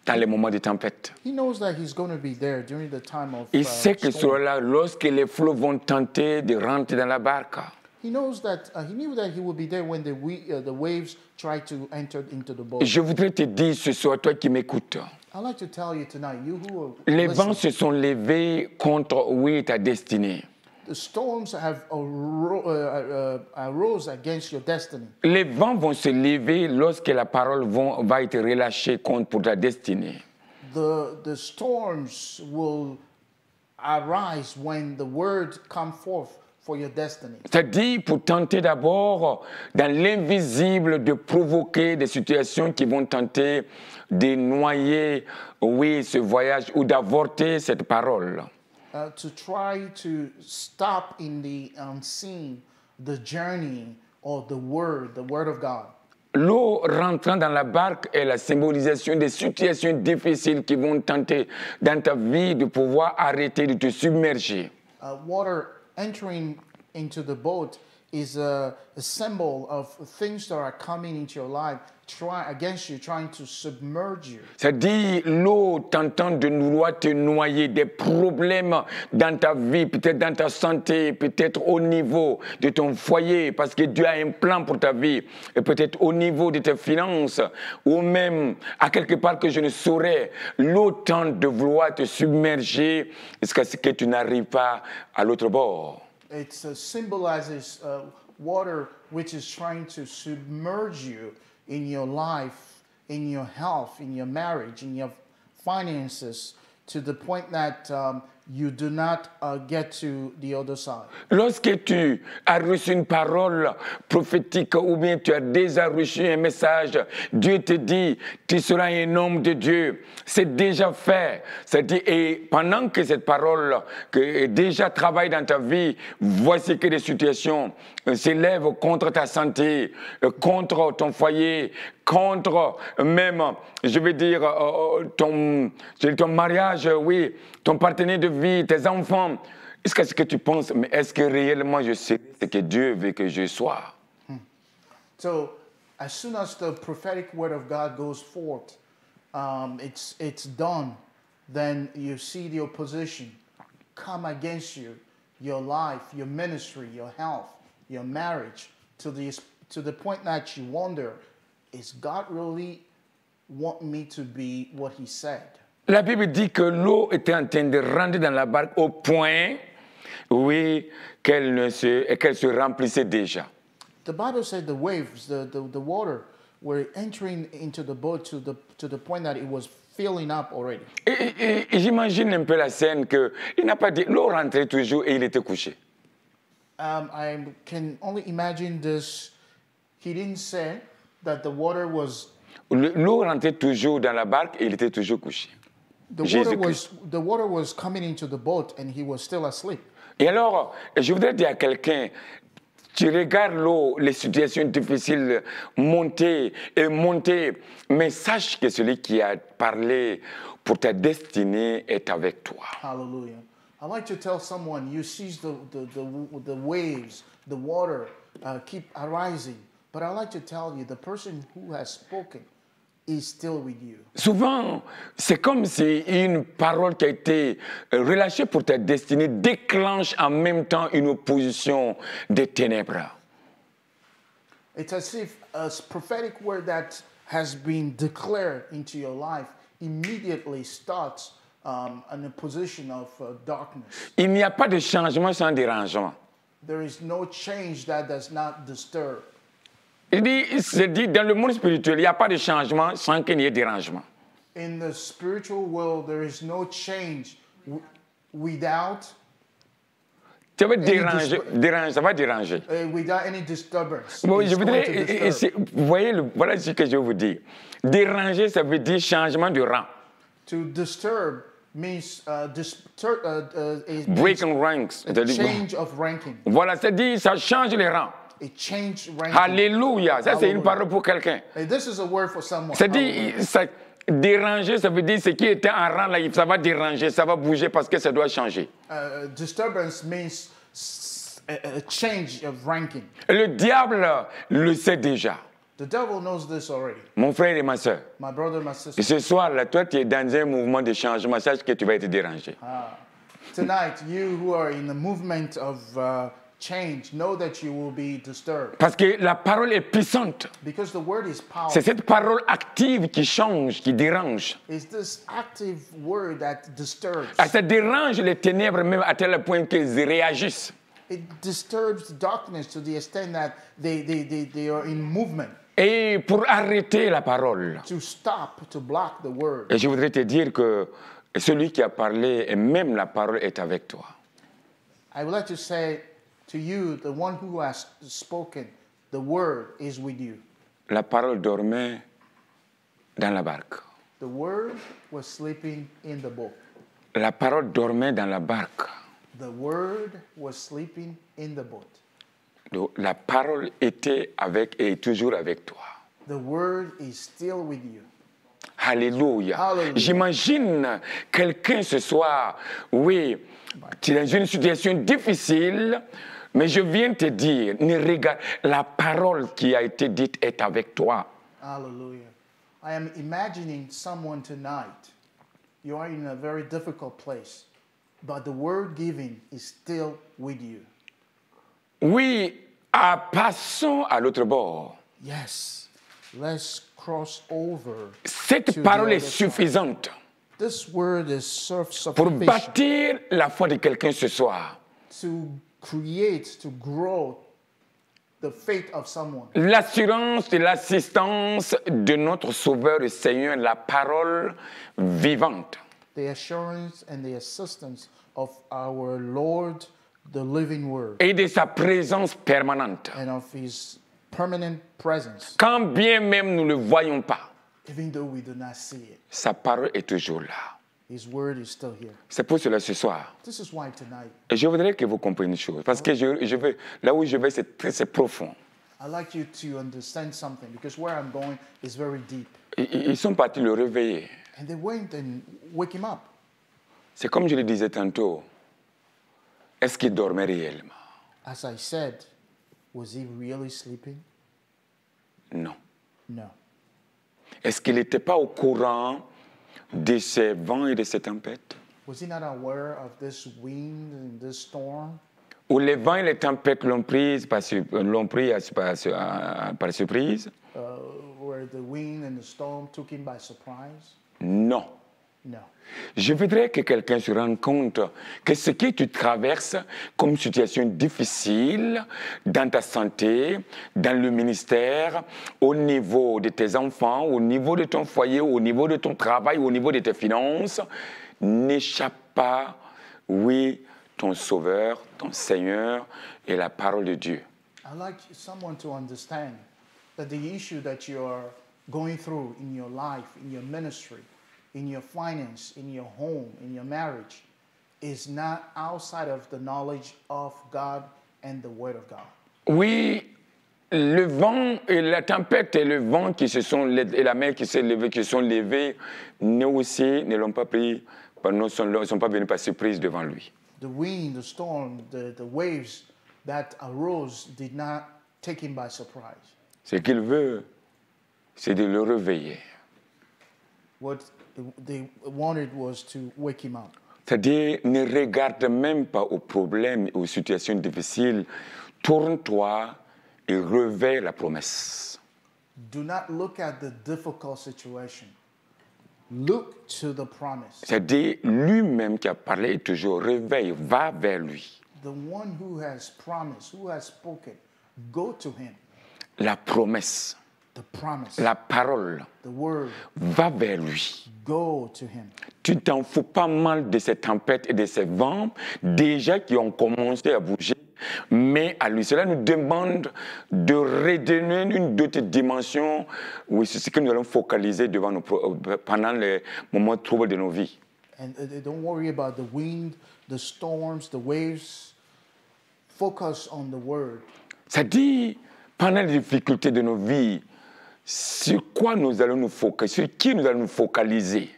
dans les moments de tempête. He knows that he's going to be there during the time of Il sait qu'il sera storm. là lorsque les flots vont tenter de rentrer dans la barque. He knows that he knew that he would be there when the waves try to enter into the boat. Je voudrais te dire ce soir, toi qui m'écoutes, I'd like to tell you tonight, you who are les listening, vents se sont levés contre ta destinée. the storms have arose against your destiny. Les vents vont se lever lorsque la parole va être relâchée pour ta destinée. The storms will arise when the word come forth for your destiny. C'est-à-dire pour tenter d'abord, dans l'invisible, de provoquer des situations qui vont tenter de noyer, ce voyage ou d'avorter cette parole. To try to stop in the unseen the journey or the word of God. L'eau rentrant dans la barque est la symbolisation des situations difficiles qui vont tenter dans ta vie de pouvoir arrêter de te submerger. Water entering into the boat is a symbol of things that are coming into your life trying to submerge you. C'est-à-dire l'eau tentant de vouloir te noyer, des problèmes dans ta vie, peut-être dans ta santé, peut-être au niveau de ton foyer, parce que Dieu a un plan pour ta vie, et peut-être au niveau de tes finances, ou même à quelque part que je ne saurais, l'eau tente de vouloir te submerger jusqu'à ce que tu n'arrives pas à l'autre bord. It symbolizes water which is trying to submerge you in your life, in your health, in your marriage, in your finances, to the point that you do not get to the other side. Lorsque tu as reçu une parole prophétique ou bien tu as déjà reçu un message, Dieu te dit, tu seras un homme de Dieu. C'est déjà fait. C'est-à-dire, et pendant que cette parole que déjà travaille dans ta vie, voici que des situations s'élèvent contre ta santé, contre ton foyer, contre même, je veux dire, ton mariage, oui, ton partenaire de vie, tes enfants. Est-ce que tu penses, mais est-ce que réellement je sais ce que Dieu veut que je sois? So, as soon as the prophetic word of God goes forth, it's done, then you see the opposition come against you, your life, your ministry, your health, your marriage, to the point that you wonder, is God really want me to be what he said? La Bible dit que l'eau était en train de rentrer dans la barque au point, oui, qu'elle se remplissait déjà. The Bible said the waves, the water, were entering into the boat to the point that it was filling up already. Et j'imagine un peu la scène que il n'a pas dit l'eau rentrait toujours et il était couché. I can only imagine this. He didn't say that the water was. L'eau rentrait toujours dans la barque et il était toujours couché. The water was coming into the boat and he was still asleep. Et alors, je voudrais dire à quelqu'un, tu regardes l'eau, les situations difficiles monter et monter, mais sache que celui qui a parlé pour ta destinée est avec toi. Hallelujah. I'd like to tell someone, you see the waves, the water keep arising, but I'd like to tell you, the person who has spoken is still with you. Souvent, c'est comme si une parole qui a été relâchée pour ta destinée déclenche en même temps une opposition des ténèbres. It's as if a prophetic word that has been declared into your life immediately starts in a position of darkness. Il n'y a pas de changement sans dérangement. There is no change that does not disturb. Il se dit, dans le monde spirituel, il n'y a pas de changement sans qu'il y ait dérangement. In the spiritual world, there is no change without. Ça va déranger, ça va déranger. Without any disturbance. Bon, je voudrais, vous voyez, voilà ce que je vais vous dire. Déranger, ça veut dire changement de rang. To disturb means breaking ranks. A change of ranking. Voilà, c'est-à-dire ça change les rangs. A change ranking. Alléluia. Ça, c'est une parole pour quelqu'un. This is a word for someone. C'est-à-dire, déranger, ça veut dire ce qui était en rang, là, ça va déranger, ça va bouger parce que ça doit changer. Disturbance means a change of ranking. Le diable le sait déjà. The devil knows this already. Mon frère et ma soeur. My brother, my sister. Et ce soir, là, toi, tu es dans un mouvement de changement, sache que tu vas être dérangé. Tonight, you who are in the movement of change, know that you will be disturbed. Parce que la parole est puissante. Because the word is powerful. C'est cette parole active qui change, qui dérange. It's this active word that disturbs. Ça dérange les ténèbres même à tel point qu'elles réagissent. It disturbs darkness to the extent that they are in movement. Et pour arrêter la parole. To stop, to block the word. Et je voudrais te dire que celui qui a parlé et même la parole est avec toi. I would like to say to you, the one who has spoken, the word is with you. La parole dormait dans la barque. The word was sleeping in the boat. La parole dormait dans la barque. The word was sleeping in the boat. La parole était avec et est toujours avec toi. The word is still with you. Alléluia. Hallelujah. J'imagine quelqu'un ce soir, oui, tu es dans une situation difficile, mais je viens te dire, ne regarde, la parole qui a été dite est avec toi. Hallelujah. I am imagining someone tonight. You are in a very difficult place, but the word given is still with you. Oui, passons à l'autre bord. Yes, let's cross over. Cette parole est suffisante This word is self-sufficient pour bâtir la foi de quelqu'un ce soir. To create, to grow the faith of someone. L'assurance et l'assistance de notre Sauveur et Seigneur, la parole vivante. the assurance and the assistance of our Lord, the living Word, et de sa présence permanente. and of His permanent presence. Quand bien même nous ne le voyons pas, Even though we do not see it, sa parole est toujours là. His Word is still here. C'est pour cela ce soir. This is why tonight Et je voudrais que vous compreniez une chose, parce que je veux, là où je vais, c'est profond. I'd like you to understand something, because where I'm going is very deep. Ils sont partis le réveiller. And they went and wake him up. C'est comme je le disais tantôt. Est-ce qu'il dormait réellement? As I said, was he really sleeping? Non. No. Est-ce qu'il n'était pas au courant de ces vents et de ces tempêtes? Was he not aware of this wind and this storm? Où les vents et les tempêtes l'ont pris par surprise? Where the wind and the storm took him by surprise? Non. No. Je voudrais que quelqu'un se rende compte que ce que tu traverses comme situation difficile dans ta santé, dans le ministère, au niveau de tes enfants, au niveau de ton foyer, au niveau de ton travail, au niveau de tes finances, n'échappe pas, oui, ton Sauveur, ton Seigneur et la parole de Dieu. I'd like someone to understand that the issue that you are going through in your life, in your ministry, in your finance, in your home, in your marriage, is not outside of the knowledge of God and the Word of God. Oui, le vent et la tempête et le vent qui se sont et la mer qui s'est levée, qui sont levés, nous aussi ne l'ont pas pris, ne sont pas venus par surprise devant lui. The wind, the storm, the waves that arose did not take him by surprise. Ce qu'il veut, c'est de le réveiller. What they wanted was to wake him up. C'est-à-dire, ne regarde même pas aux problèmes et aux situations difficiles. Tourne-toi et réveille la promesse. Do not look at the difficult situation. Look to the promise. C'est-à-dire, lui-même qui a parlé est toujours réveille, va vers lui. The one who has promised, who has spoken, go to him. La promesse, The promise, la parole, the word, va vers lui. go to him. Tu ne t'en fous pas mal de ces tempêtes et de ces vents, déjà qui ont commencé à bouger, mais à lui. Cela nous demande de redonner une autre dimension. Oui, c'est ce que nous allons focaliser pendant les moments troubles de nos vies. And don't worry about the wind, the storms, the waves. Focus on the word. Ça dit, pendant les difficultés de nos vies, sur quoi nous allons nous focaliser, sur qui nous allons nous focaliser?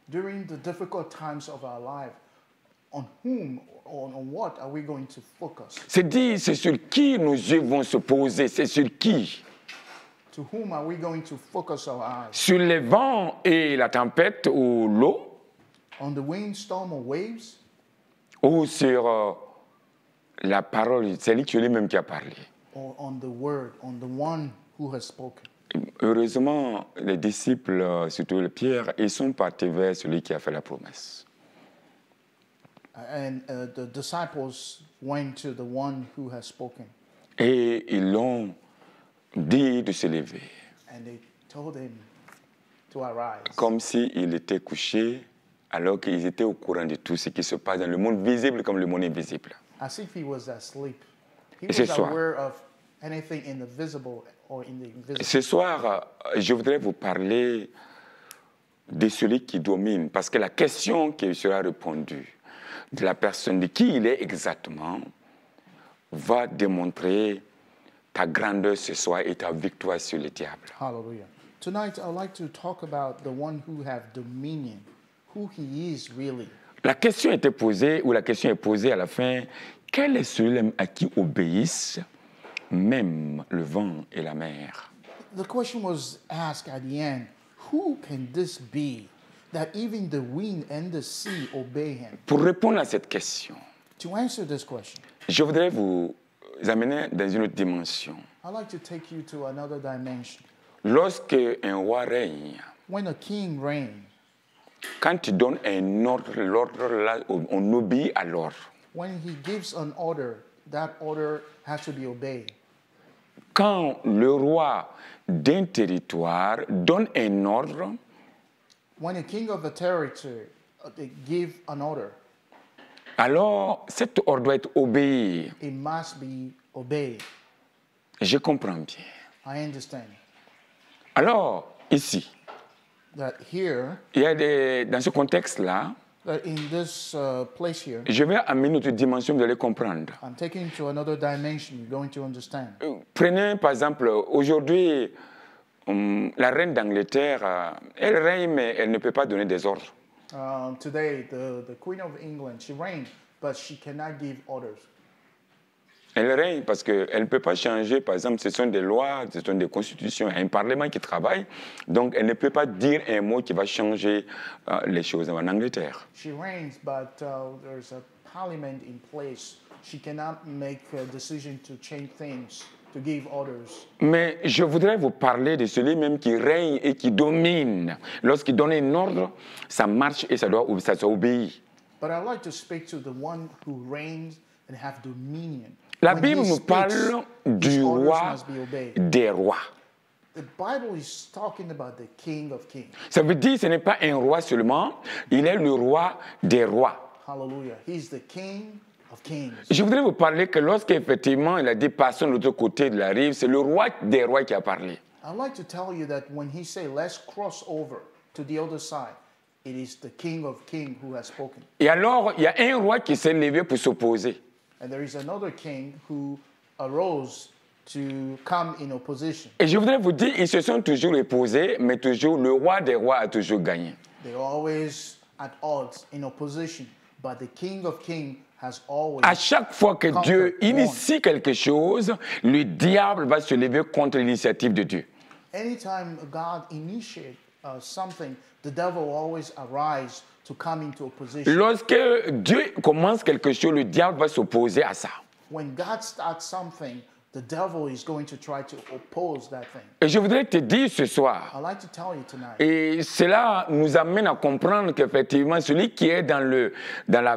During the difficult times of our life, on whom or on what are we going to focus? C'est dit, c'est sur qui nos yeux vont se poser, c'est sur qui? To whom are we going to focus our eyes? Sur les vents et la tempête ou l'eau, On the wind, storm, or waves? ou sur la parole, c'est lui-même qui a parlé. Or on the word, on the one who has spoken? Heureusement, les disciples, surtout Pierre, ils sont partis vers celui qui a fait la promesse. And the disciples went to the one who has spoken. Et ils l'ont dit de se lever, And they told him to arise. comme s'il était couché, alors qu'ils étaient au courant de tout ce qui se passe dans le monde visible comme le monde invisible. As if he was asleep. He Et ce was soir. aware of anything in the visible or in the invisible. Ce soir, je voudrais vous parler de celui qui domine, parce que la question qui sera répondue de la personne, de qui il est exactement, va démontrer ta grandeur ce soir et ta victoire sur le diable. Hallelujah. Tonight, I'd like to talk about the one who have dominion, who he is really. La question était posée, ou la question est posée à la fin, quel est celui à qui obéissent même le vent et la mer? The question was asked at the end, who can this be that even the wind and the sea obey him? Pour répondre à cette question, To answer this question, je voudrais vous amener dans une autre dimension. I'd like to take you to another dimension. Lorsque un roi règne, When a king reigns, quand tu donnes un ordre, l'ordre là, on obéit à l'ordre. when he gives an order, that order has to be obeyed. Quand le roi d'un territoire donne un ordre, When a king of a territory give an order, alors cet ordre doit être obéi. it must be obeyed. Je comprends bien. I understand Alors, ici, that here, il y a dans ce contexte-là, that in this place here, je vais amener notre dimension, vous allez comprendre. I'm taking it to another dimension. You're going to understand. Prenez par exemple, aujourd'hui, la reine d'Angleterre, elle règne, mais elle ne peut pas donner des ordres. Today, the Queen of England, she reigns, but she cannot give orders. Elle règne parce qu'elle ne peut pas changer, par exemple, ce sont des lois, ce sont des constitutions, il y a un parlement qui travaille, donc elle ne peut pas dire un mot qui va changer les choses en Angleterre. She reigns, but there's a parliament in place. She cannot make a decision to change things, to give orders. Mais je voudrais vous parler de celui même qui règne et qui domine. Lorsqu'il donne un ordre, ça marche et ça doit obéir. But I'd like to speak to the one who reigns and have dominion. La When Bible he nous speaks, parle his du orders roi must be obeyed. des rois. The Bible is talking about the King of Kings. Ça veut dire que ce n'est pas un roi seulement, il est le roi des rois. Hallelujah. He's the King of Kings. Je voudrais vous parler que lorsqu'effectivement il a dit passons de l'autre côté de la rive, c'est le roi des rois qui a parlé. I'd like to tell you that when he say let's cross over to the other side, it is the King of Kings who has spoken. Et alors, il y a un roi qui s'est levé pour s'opposer. And there is another king who arose to come in opposition. Et je voudrais vous dire, ils se sont toujours opposés, mais toujours le roi des rois a toujours gagné. They're always at odds in opposition, but the King of Kings has always. À chaque fois que Dieu initie quelque chose, le diable va se lever contre l'initiative de Dieu. Anytime God initiates something, the devil will always arise to come into opposition. Lorsque Dieu commence quelque chose, le diable va s'opposer à ça. When God starts something, the devil is going to try to oppose that thing. Et je voudrais te dire ce soir, I'd like to tell you tonight. et cela nous amène à comprendre qu'effectivement, celui qui est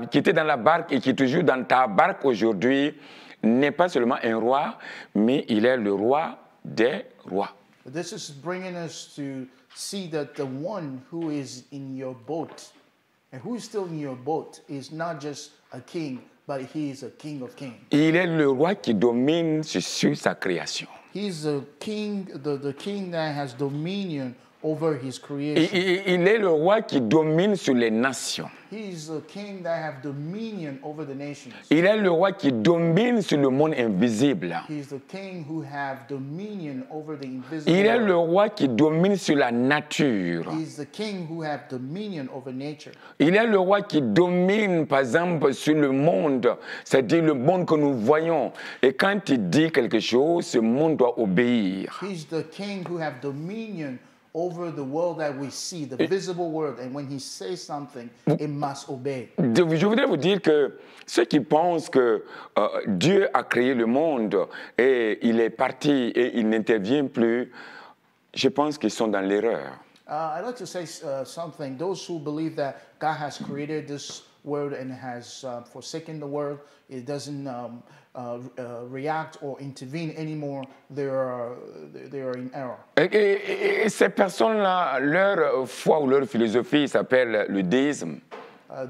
qui était dans la barque et qui est toujours dans ta barque aujourd'hui n'est pas seulement un roi, mais il est le roi des rois. This is bringing us to see that the one who is in your boat and who is still in your boat is not just a king, but he is a King of Kings. Il est le roi qui domine sur sa création. He's the king that has dominion over his creation. Il est le roi qui domine sur les nations. He's the king that have dominion over the nations. Il est le roi qui domine sur le monde invisible. He's the king who have dominion over the invisible Il est world. le roi qui domine sur la nature. He's the king who have dominion over nature. Il est le roi qui domine, par exemple, sur le monde, c'est-à-dire le monde que nous voyons. Et quand il dit quelque chose, ce monde doit obéir. He's the king who have dominion over the world that we see, the visible world. And when he says something, it must obey. Je voudrais vous dire que ceux qui pensent que Dieu a créé le monde et il est parti et il n'intervient plus, je pense qu'ils sont dans l'erreur. I'd like to say something. Those who believe that God has created this world and has forsaken the world, it doesn't react or intervene anymore, they are in error. Et ces personnes-là, leur foi ou leur philosophie s'appelle le déisme.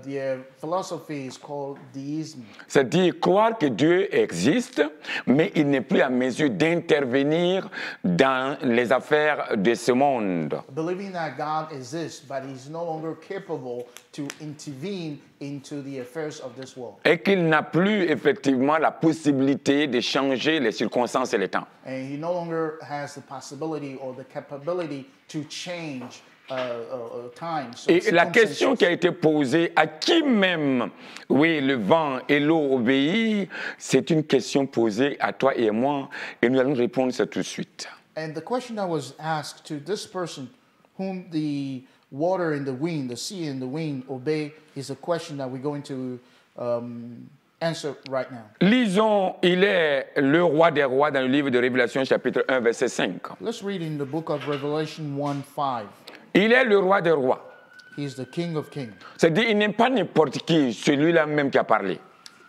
Their philosophy is called deism. C'est-à-dire croire que Dieu existe, mais il n'est plus à mesure d'intervenir dans les affaires de ce monde. Believing that God exists, but he's no longer capable to intervene into the affairs of this world. Et qu'il n'a plus effectivement la possibilité de changer les circonstances et les temps. And he no longer has the possibility or the capability to change times. Et la question qui a été posée, à qui même, oui, le vent et l'eau obéissent, c'est une question posée à toi et à moi, et nous allons répondre ça tout de suite. And the question that was asked to this person, whom the water and the wind, the sea and the wind obey, is a question that we're going to answer right now. Lisons, il est le roi des rois dans le livre de Révélation, chapitre 1, verset 5. Let's read in the book of Revelation 1:5. Il est le roi des rois. He is the King of Kings. C'est-à-dire, il n'est pas n'importe qui, celui-là même qui a parlé.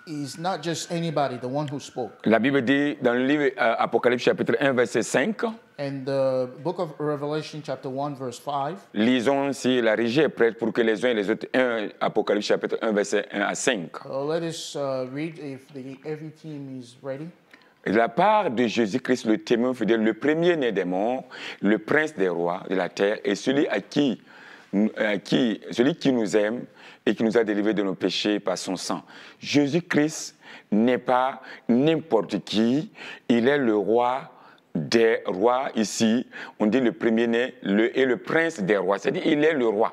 is not just anybody, the one who spoke. La Bible dit dans le livre Apocalypse chapitre 1 verset 5, And the book of Revelation chapter 1 verse 5, lisons si la régie est prête pour que les uns et les autres, Apocalypse chapitre 1 verset 1 à 5. let us read if every team is ready. De la part de Jésus-Christ, le témoin fidèle, le premier-né des morts, le prince des rois de la terre, et celui qui nous aime et qui nous a délivrés de nos péchés par son sang. Jésus-Christ n'est pas n'importe qui, il est le roi des rois ici. On dit le premier-né et le prince des rois, c'est-à-dire il est le roi.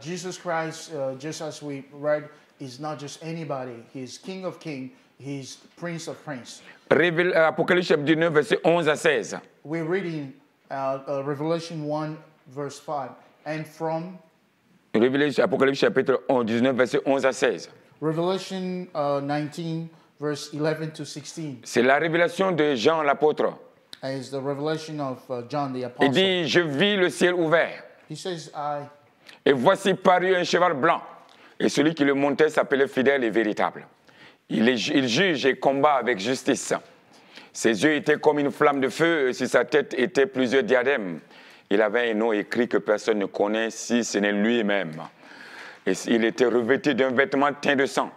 Jesus Christ, just as we read, is not just anybody. He is King of Kings. He is Prince of Princes. Apocalypse chapitre 9, verset 11 à 16. We're reading Revelation 1 verse 5. And from Apocalypse chapitre 19, verset 11 à 16. Revelation 19 verse 11 to 16. C'est la révélation de Jean l'apôtre. Is the revelation of John the Il apostle. dit, je vis le ciel ouvert. He says, Et voici parut un cheval blanc. Et celui qui le montait s'appelait fidèle et véritable. Il juge et combat avec justice. Ses yeux étaient comme une flamme de feu, et sur sa tête étaient plusieurs diadèmes. Il avait un nom écrit que personne ne connaît si ce n'est lui-même. Et il était revêtu d'un vêtement teint de sang.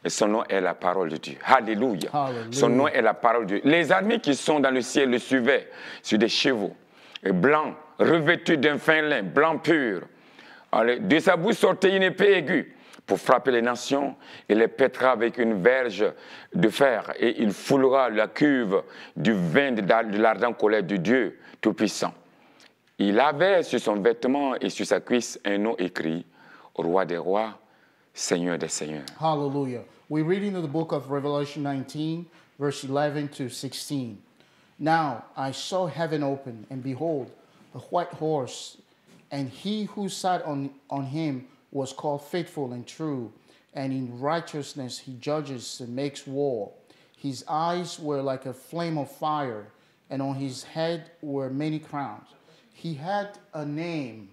Et son nom est la parole de Dieu. Alléluia. Son nom est la parole de Dieu. Les armées qui sont dans le ciel le suivaient sur des chevaux, et blancs, revêtus d'un fin lin, blanc pur. De sa bouche sortait une épée aiguë pour frapper les nations, et les pètera avec une verge de fer, et il foulera la cuve du vin de l'ardente colère de Dieu Tout-Puissant. Il avait sur son vêtement et sur sa cuisse un nom écrit, Roi des rois, Seigneur des seigneurs. Hallelujah. We read into the book of Revelation 19, verse 11 to 16. Now I saw heaven open, and behold, a white horse, and he who sat on him was called Faithful and True, and in righteousness he judges and makes war. His eyes were like a flame of fire, and on his head were many crowns. He had a name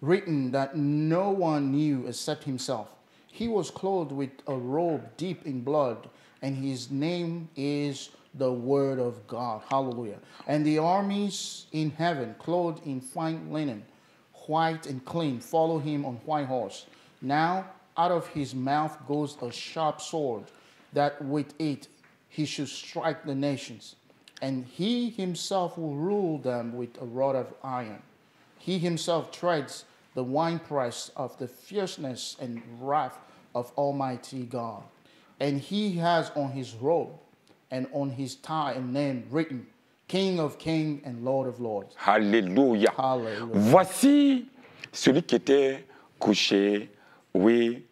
written that no one knew except himself. He was clothed with a robe deep in blood, and his name is the Word of God. Hallelujah. And the armies in heaven, clothed in fine linen, white and clean, follow him on white horse. Now out of his mouth goes a sharp sword, that with it he should strike the nations. And he himself will rule them with a rod of iron. He himself treads the winepress of the fierceness and wrath of Almighty God. And he has on his robe and on his tie a name written, King of Kings and Lord of Lords. Alléluia. Hallelujah. Voici celui qui était couché, oui,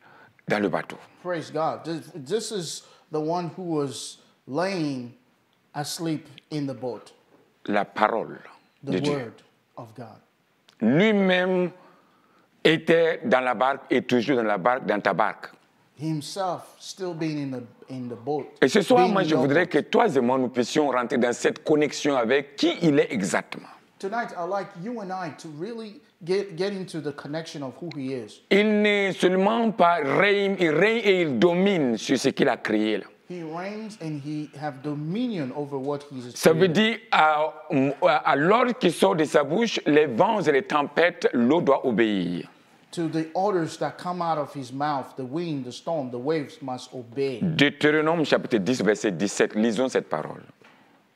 dans le bateau. Praise God. This is the one who was laying asleep in the boat. La parole The de Dieu. Word of God. Lui-même était dans la barque et toujours dans la barque, dans ta barque. Himself still being in the boat. Et ce soir, being moi, in je your voudrais boat. que toi et moi, nous puissions rentrer dans cette connexion avec qui il est exactement. Tonight, I'd like you and I to really get into the connection of who he is. Il n'est seulement pas règne, il règne et il domine sur ce qu'il a créé. Là. He reigns and he have dominion over what he's Ça veut created. dire, à l'ordre qui sort de sa bouche, les vents et les tempêtes, l'eau doit obéir. To the orders that come out of his mouth, the wind, the storm, the waves must obey. Deutéronome chapitre 10, verset 17, lisons cette parole.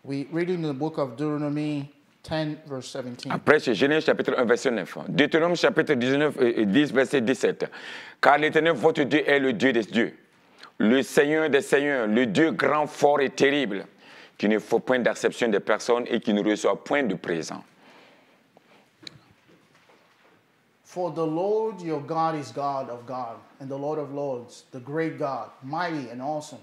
We read in the book of Deuteronomy 10, verse 17. Après, c'est Genèse chapitre 1, verset 9. Deutéronome chapitre 10, verset 17. Car l'Éternel, votre Dieu, est le Dieu des dieux, le Seigneur des seigneurs, le Dieu grand, fort et terrible, qui ne faut point d'acception des personnes et qui ne reçoit point de présent. For the Lord your God is God of God, and the Lord of lords, the great God, mighty and awesome,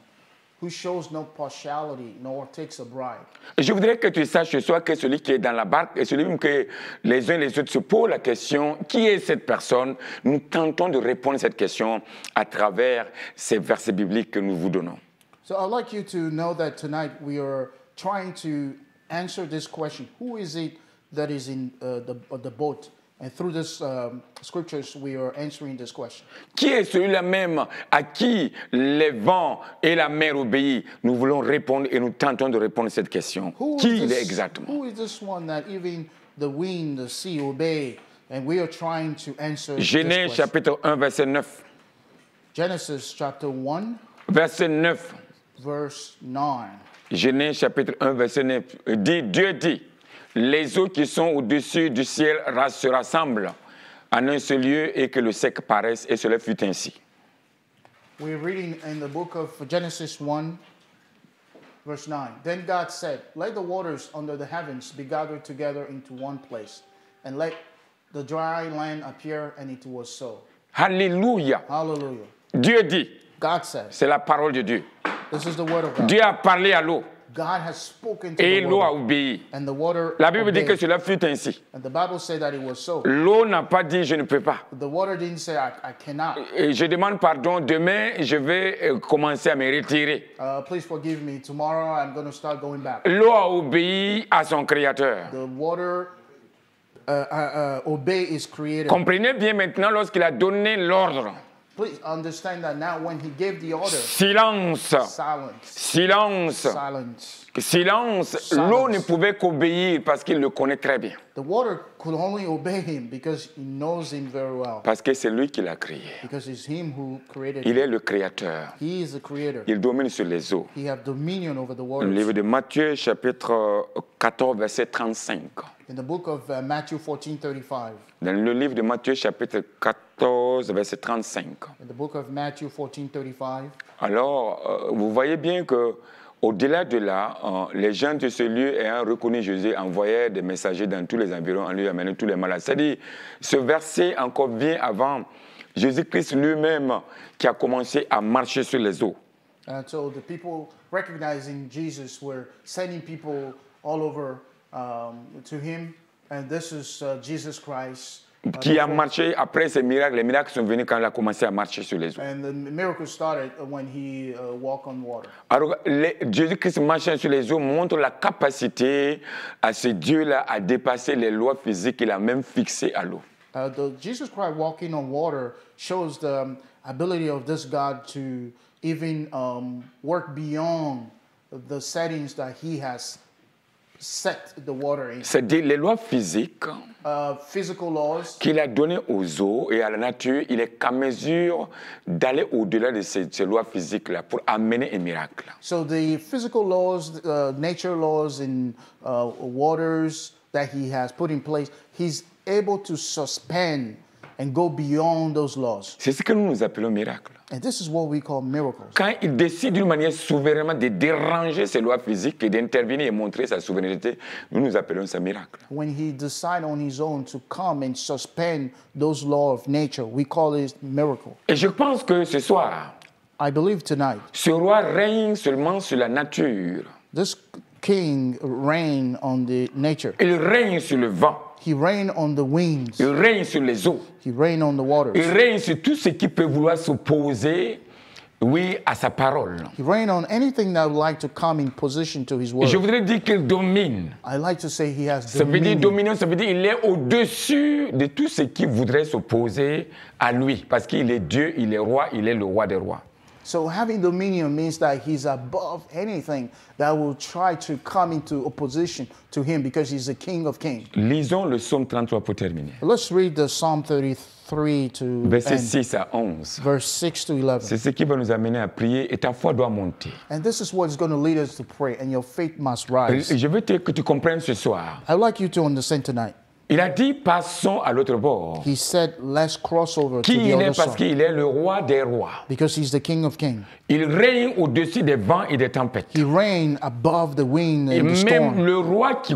who shows no partiality nor takes a bribe. Je voudrais que tu saches ce soir que celui qui est dans la barque et celui même que les uns et les autres se posent la question, qui est cette personne? Nous tentons de répondre à cette question à travers ces versets bibliques que nous vous donnons. So I'd like you to know that tonight we are trying to answer this question. Who is it that is in the boat And through this scriptures, we are answering this question. Qui est celui-là même à qui les vents et la mer obéissent? Nous voulons répondre et nous tentons de répondre à cette question. Qui il est exactement? Who is this one that even the wind, the sea obey? And we are trying to answer Genèse this question. chapitre 1, verset 9. Genesis chapter 1, Verset 9. verse 9. Genèse chapitre 1, verset 9. Dieu dit, les eaux qui sont au-dessus du ciel se rassemblent en un seul lieu et que le sec paraisse, et cela fut ainsi. We're reading in the book of Genesis 1, verse 9. Then God said, let the waters under the heavens be gathered together into one place, and let the dry land appear, and it was so. Alléluia. Hallelujah. Dieu dit, God says, c'est la parole de Dieu. this is the word of God. Dieu a parlé à l'eau God has spoken to et the l'eau a water, obéi. and the water La Bible dit que obeyed. cela fut ainsi. And the Bible said that it was so. L'eau n'a pas dit je ne peux pas. The water didn't say, I cannot. Et je demande pardon, demain je vais commencer à me retirer. Please forgive me. Tomorrow I'm going to start going back. L'eau a obéi à son créateur. The water obey his creator. Comprenez bien maintenant lorsqu'il a donné l'ordre. Please understand that now when he gave the order, Silence, silence, silence, silence. silence. L'eau ne pouvait qu'obéir parce qu'il le connaît très bien. The water could only obey him because he knows him very well. Parce que c'est lui qui l'a créé. Because it's him who created Il him. est le créateur. He is the creator. Il domine sur les eaux. He have dominion over the Le livre waters. de Matthieu, chapitre 14, verset 35. In the book of Matthew 14:35. Dans le livre de Matthieu, chapitre 14, verset 35. In the book of Matthew 14:35. Alors, vous voyez bien que au-delà de là, les gens de ce lieu ayant reconnu Jésus envoyaient des messagers dans tous les environs en lui amenant tous les malades. C'est-à-dire, ce verset encore vient avant Jésus-Christ lui-même qui a commencé à marcher sur les eaux. And so the people recognizing Jesus were sending people all over to him. And this is Jesus Christ. Qui a marché après ces miracles. Les miracles sont venus quand il a commencé à marcher sur les eaux. And the miracle started when he walked on water. Alors, Jésus-Christ marchant sur les eaux montre la capacité à ce Dieu-là à dépasser les lois physiques qu'il a même fixées à l'eau. Jesus Christ walking on water shows the ability of this God to even work beyond the settings that he has set the water in. C'est-à-dire les lois physiques Physical laws qu'il a données aux eaux et à la nature, il est qu'à mesure d'aller au-delà de ces lois physiques-là pour amener un miracle. So the physical laws, nature laws in waters that he has put in place, he's able to suspend and go beyond those laws. C'est ce que nous appelons miracle. And this is what we call miracles. Quand il décide d'une manière souverainement de déranger ces lois physiques et d'intervenir et montrer sa souveraineté, nous appelons ça miracle. When he decides on his own to come and suspend those laws of nature, we call it miracle. Et je pense que ce soir, I believe tonight, ce roi règne seulement sur la nature. this king reign on the nature. Il règne sur le vent. He reign on the winds. Il règne sur les eaux. He reign on the waters. Il règne sur tout ce qui peut vouloir s'opposer, oui, à sa parole. He reign on anything that would like to come in position to his word. Je voudrais dire qu'il domine. I like to say he has Ça veut dire dominion. dominer, ça veut dire qu'il est au-dessus de tout ce qui voudrait s'opposer à lui. Parce qu'il est Dieu, il est roi, il est le roi des rois. So having dominion means that he's above anything that will try to come into opposition to him because he's the King of Kings. Lisons le psaume 33 pour terminer. Let's read the Psalm 33 to Versets end, 6 à 11. verse 6 to 11. C'est ce qui va nous amener à prier et ta foi doit monter. And this is what's going to lead us to pray, and your faith must rise. Je veux que tu comprennes ce soir. I'd like you to understand tonight. Il a dit passons à l'autre bord. He said, let's cross over to Qui the il est other parce side qu'il est le roi des rois. because he's the King of Kings. Il règne au-dessus des vents et des tempêtes. He reigned above the wind Et and the même storm. le roi qui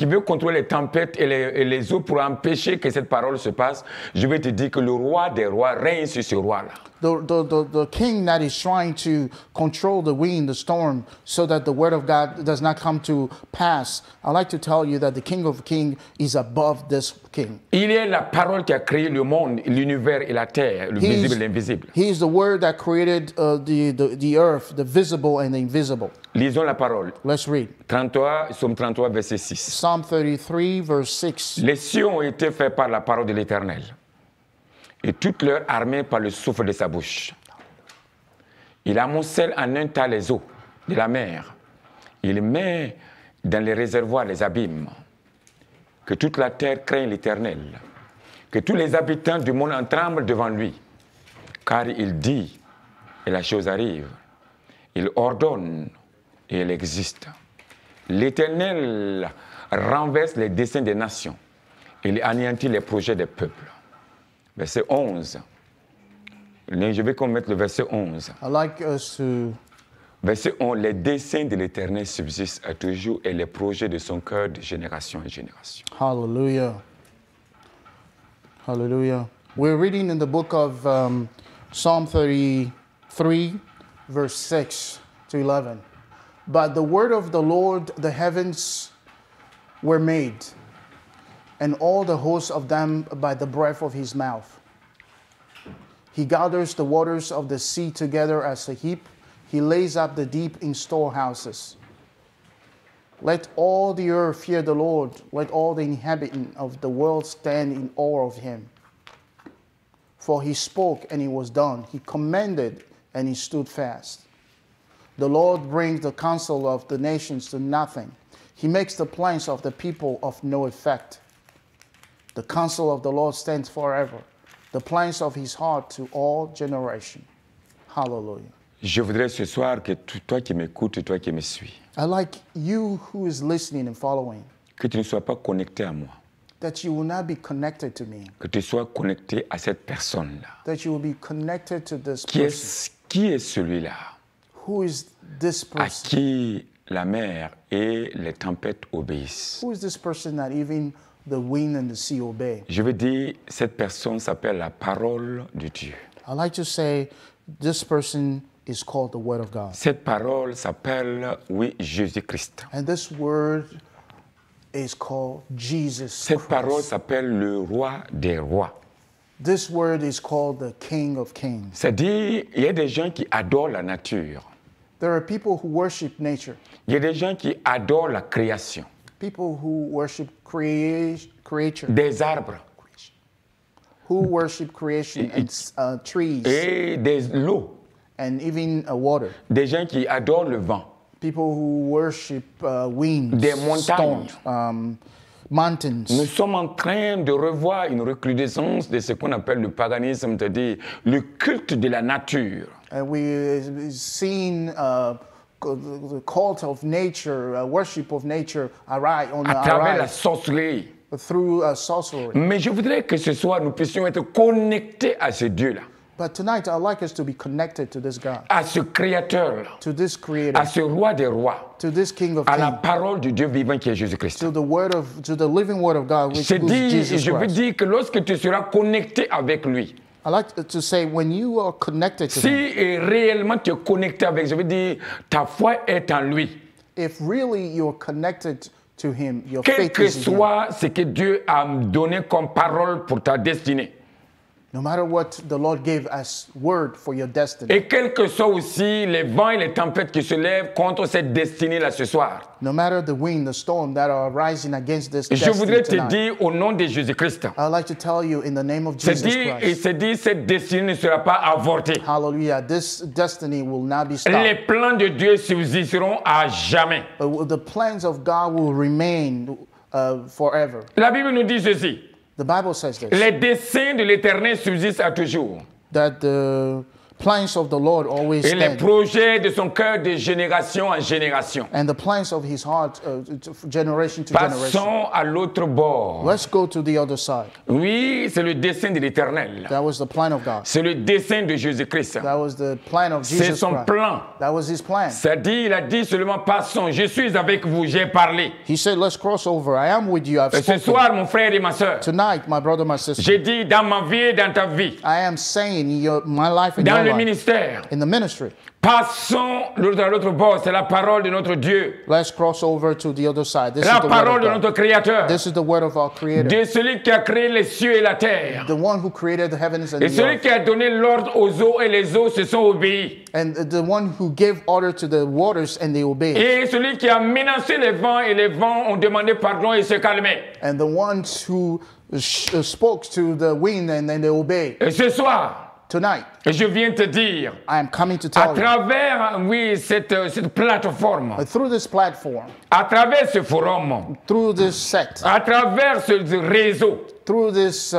veut contrôler les tempêtes et les eaux pour empêcher que cette parole se passe, je vais te dire que le roi des rois règne sur ce roi-là. The king that is trying to control the wind, the storm, so that the word of God does not come to pass. I'd like to tell you that the King of Kings is above above this king. Il est la parole qui a créé le monde, l'univers et la terre, le visible et l'invisible. He is the word that created the earth, the visible and the invisible. Lisons la parole. Let's read. 33, Psaume 33, verset 6. Psalm 33, verse 6. Les cieux ont été faits par la parole de l'Éternel, et toute leur armée par le souffle de sa bouche. Il amoncelle en un tas les eaux de la mer. Il met dans les réservoirs les abîmes. Que toute la terre craigne l'Éternel. Que tous les habitants du monde en tremblent devant lui. Car il dit, et la chose arrive. Il ordonne, et elle existe. L'Éternel renverse les desseins des nations. Il anéantit les projets des peuples. Verset 11. Je vais commettre le verset 11. I like us to... Verset 11. Les desseins de l'Éternel subsistent à toujours et les projets de son cœur de génération en génération. Hallelujah. Hallelujah. We're reading in the book of Psalm 33, verse 6 to 11. But the word of the Lord, the heavens were made, and all the hosts of them by the breath of his mouth. He gathers the waters of the sea together as a heap. He lays up the deep in storehouses. Let all the earth fear the Lord. Let all the inhabitants of the world stand in awe of him. For he spoke, and it was done. He commanded, and he stood fast. The Lord brings the counsel of the nations to nothing. He makes the plans of the people of no effect. The counsel of the Lord stands forever, the plans of his heart to all generations. Hallelujah. Je voudrais ce soir que toi qui m'écoutes, toi qui me suis, I like you who is listening and following, que tu ne sois pas connecté à moi, that you will not be connected to me, que tu sois connecté à cette personne-là. that you will be connected to this Qui person. est celui-là Who is this à person? qui la mer et les tempêtes obéissent? Who is this person that even the wind and the sea obey? Je veux dire, cette personne s'appelle la parole de Dieu. I like to say this person is called the Word of God. Cette parole s'appelle, oui, Jésus-Christ. And this word is called Jesus Cette parole Christ. s'appelle le roi des rois. This word is called the King of Kings. C'est-à-dire, il y a des gens qui adorent la nature. There are people who worship nature, Il y a des gens qui adorent la création. people who worship creature, Des arbres who worship creation and trees et des lots. and even water. Des gens qui adorent le vent. People who worship winds, Des montagnes. storms, mountains. Nous sommes en train de revoir une recrudescence de ce qu'on appelle le paganisme, c'est-à-dire le culte de la nature. And we've seen the cult of nature, worship of nature arise on the À travers la arise sorcellerie. through sorcery. Mais je voudrais que ce soir, nous puissions être connectés à ce Dieu-là, But tonight, I'd like us to be connected to this God, à ce Créateur-là, to this Creator, à ce Roi des rois, to this King of à la Kings, parole du Dieu vivant qui est Jésus-Christ. to the living Word of God, which Je is dis, Jesus je veux Christ. dire que lorsque tu seras connecté avec lui, I like to say when you are connected to si Him, réellement tu es connecté avec, je veux dire, ta foi est en lui. if really you're connected to Him, your Quel faith que is in Him. soit ce que Dieu a donné comme parole pour ta destinée. No matter what the Lord gave as word for your destiny, Et quels que soient aussi les vents et les tempêtes qui se lèvent contre cette destinée-là ce soir. no matter the wind, the storm that are rising against this Je voudrais destiny te tonight, dire au nom de Jésus-Christ, I'd like to tell you in the name of c'est Jesus dit, et Christ, c'est dit, cette destinée ne sera pas avortée. hallelujah, this destiny will not be Les stopped. plans de Dieu subsisteront à jamais. But the plans of God will remain forever. La Bible nous dit ceci. The Bible says this, Les desseins de l'Éternel subsistent à toujours. that the plans of the Lord always Et les stand, projets de son cœur de génération en génération. and the plans of His heart, generation to generation. Passons à l'autre bord. Let's go to the other side. Oui, c'est le dessein de l'Éternel. That was the plan of God. C'est le dessein de Jésus-Christ. That was the plan of C'est Jesus son Christ. plan. That was His plan. C'est-à-dire, il a dit seulement passons. Je suis avec vous, j'ai parlé. He said, let's cross over. I am with you. I've Et ce spoken. soir, mon frère et ma soeur, Tonight, my brother, my sister, j'ai dit dans ma vie et dans ta vie, I am saying in my life and dans your le life, ministère. in the ministry. Passons à l'autre bord, c'est la parole de notre Dieu. Let's cross over to the other side. This La is the word parole de of notre God. Créateur. This is the word of our Creator. De celui qui a créé les cieux et la terre. The one who created the heavens and Et the celui earth. qui a donné l'ordre aux eaux et les eaux se sont obéis. And the one who gave order to the waters and they obeyed. Et celui qui a menacé les vents et les vents ont demandé pardon et se calmaient. And the ones who spoke to the wind and then they obeyed. Et ce soir, Tonight, je viens te dire, I am coming to à tell you, travers, oui, cette plateforme, through this platform, à travers ce forum, through this set, à travers ce réseau, through this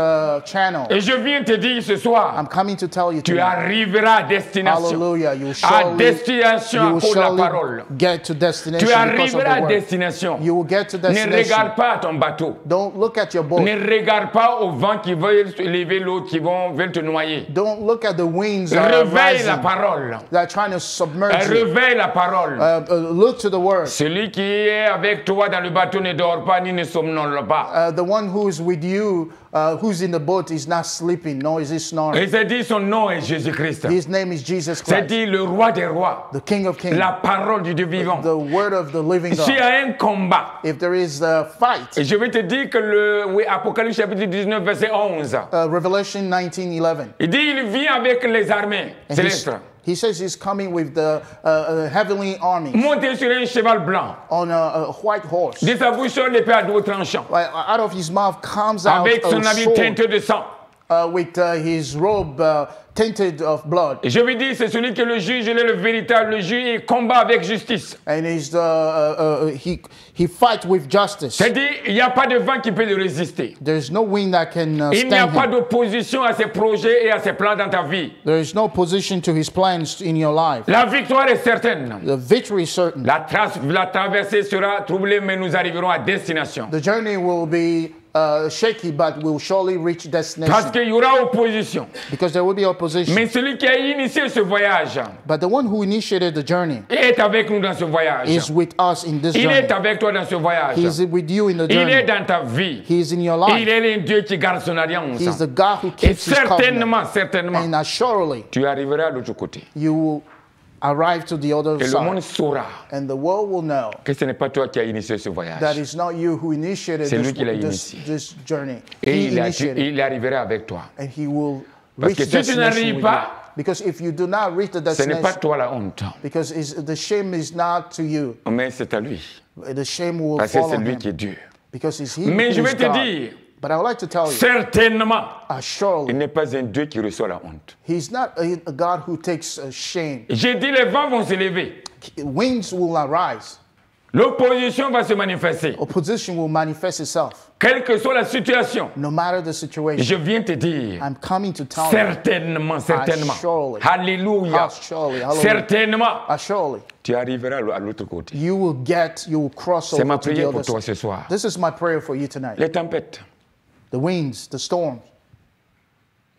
channel, et je viens te dire ce soir, I'm coming to tell you tu tonight. arriveras à destination. Hallelujah. You À destination à cause de la parole. get to destination Tu because of arriveras the à word. destination. You will get to Ne destination. regarde pas ton bateau. Don't look at your boat. Ne regarde pas au vent qui veulent lever l'eau, qui veulent te noyer. Don't look at the winds that are Réveille la rising, parole. that are trying to submerge you. Réveille la parole. Look to the word. Celui qui est avec toi dans le bateau ne dort pas ni ne somnole pas. The one who is with you, who's in the boat, is not sleeping, nor is he snoring. Et c'est dit son nom est Jésus-Christ. His name is Jesus C'est Christ, dit le roi des rois. the King of Kings, La parole du Dieu vivant. the word of the living S'il y God. a un combat, If there is a fight, et je vais te dire que oui, Apocalypse chapitre 19, verset 11, Revelation 19:11. il dit il vient avec les armées And célestes. he says he's coming with the heavenly army Monté sur un cheval blanc. on a white horse. De sa bouche sort l'épée à double tranchant. Out of his mouth comes out Avec son a habit sword teinté de sang. with his robe tainted of blood. Et je vais dire, c'est celui que le juge, il est le véritable juge et combat avec justice. And he fights with justice. C'est-à-dire, il n'y a pas de vent qui peut le résister. There's no wind that can Il n'y a stand pas him. d'opposition à ses projets et à ses plans dans ta vie. There is no opposition to his plans in your life. La victoire est certaine. The victory is certain. La traversée sera troublée, mais nous arriverons à destination. The journey will be shaky, but will surely reach Parce destination. qu'il y aura opposition. Because there will be opposition. Mais celui qui a initié ce voyage But the one who initiated the journey est avec nous dans ce voyage. is with us in this Il journey. est avec toi dans ce voyage. He is with you in the Il est journey. dans ta vie. He is in your Il life. est un Dieu qui garde son alliance. He is the God who Et keeps his covenant. certainement, And assuredly, tu arriveras de l'autre côté. you will arrive to the other Et le monde side. saura And the world will know que ce n'est pas toi qui as initié ce voyage. that it's not you who initiated C'est lui qui l'a this initié. journey. Et He il initiated, arrivera avec toi. and he will Parce reach que si tu destination n'arrives with pas, you. Because if you do not reach the ce n'est pas destination, toi la honte, because the shame is not to you, mais c'est à lui. the shame will Parce que fall c'est on lui him. qui est Dieu. Because it's he Mais who je vais is te God. dire, But I would like to tell you, certainement, il surely, n'est pas un Dieu qui reçoit la honte. he's not a God who takes shame. J'ai dit, les vents vont se lever. Winds will arise. L'opposition va se manifester. Opposition will manifest itself, Quelle que soit la situation, no matter the situation. je viens te dire, I'm coming to tell you, certainement, surely. Alléluia. surely, hallelujah. Certainement, Surely, tu arriveras à l'autre côté. you will cross C'est ma over to the prière other pour toi side. ce soir. This is my prayer for you tonight. Les tempêtes The winds, the storms,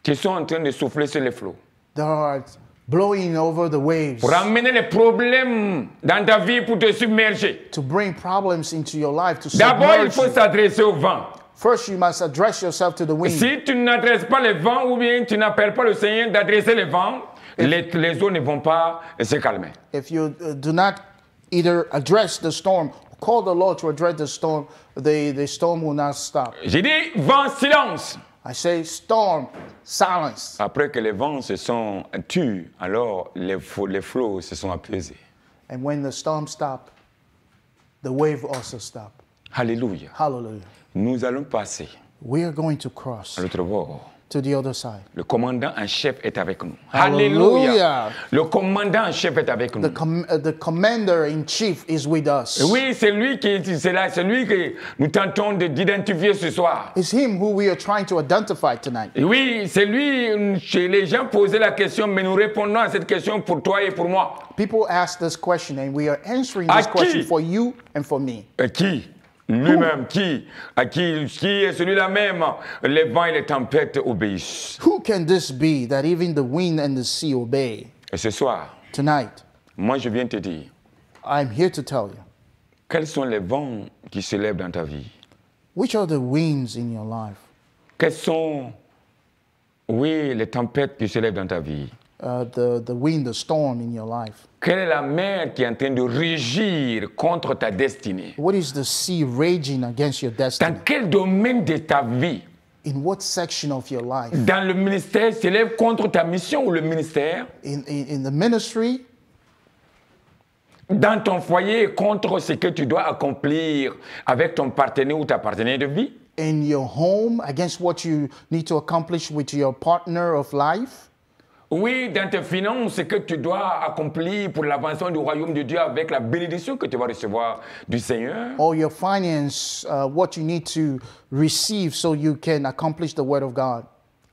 qui sont en train de souffler sur les flots they are blowing over the waves pour amener les problèmes dans ta vie pour te submerger. to bring problems into your life, to D'abord, il submerge faut you. s'adresser au vent. First, you must address yourself to the wind. Si tu n'adresses pas les vents ou bien tu n'appelles pas le Seigneur d'adresser les vents, les eaux ne vont pas se calmer. If you do not either address the storm, call the Lord to address the storm, the storm will not stop. J'ai dit vent, silence. I say storm, silence. Après que les vents se sont tus, alors les flots se sont apaisés. And when the storm stop, the wave also stop. Alléluia. Hallelujah. Nous allons passer We are going to cross à l'autre bord. to the other side. Le commandant en chef est avec nous. Hallelujah. Alléluia. Le commandant en chef est avec nous. The commander in chief is with us. Oui, c'est lui c'est lui que nous tentons d'identifier ce soir. It's him who we are trying to identify tonight. Et oui, c'est lui, les gens posaient la question, mais nous répondons à cette question pour toi et pour moi. People ask this question, and we are answering À this question qui? for you and for me. Qui? Lui-même, qui est celui-là même, les vents et les tempêtes obéissent. Who can this be that even the wind and the sea obey? Et ce soir, Tonight, moi je viens te dire, I'm here to tell you, quels sont les vents qui se lèvent dans ta vie? which are the winds in your life? Quelles sont, oui, les tempêtes qui se lèvent dans ta vie? the wind, the storm in your life? Quelle est la mer qui est en train de rugir contre ta destinée? What is the sea raging against your Dans destiny? quel domaine de ta vie? In what section of your life? Dans le ministère, s'élève contre ta mission ou le ministère? In the ministry, Dans ton foyer, contre ce que tu dois accomplir avec ton partenaire ou ta partenaire de vie? in your home, against what you need to accomplish with your partner of life? Oui, dans tes finances, ce que tu dois accomplir pour l'avancement du royaume de Dieu avec la bénédiction que tu vas recevoir du Seigneur. Or your finance, what you need to receive so you can accomplish the word of God?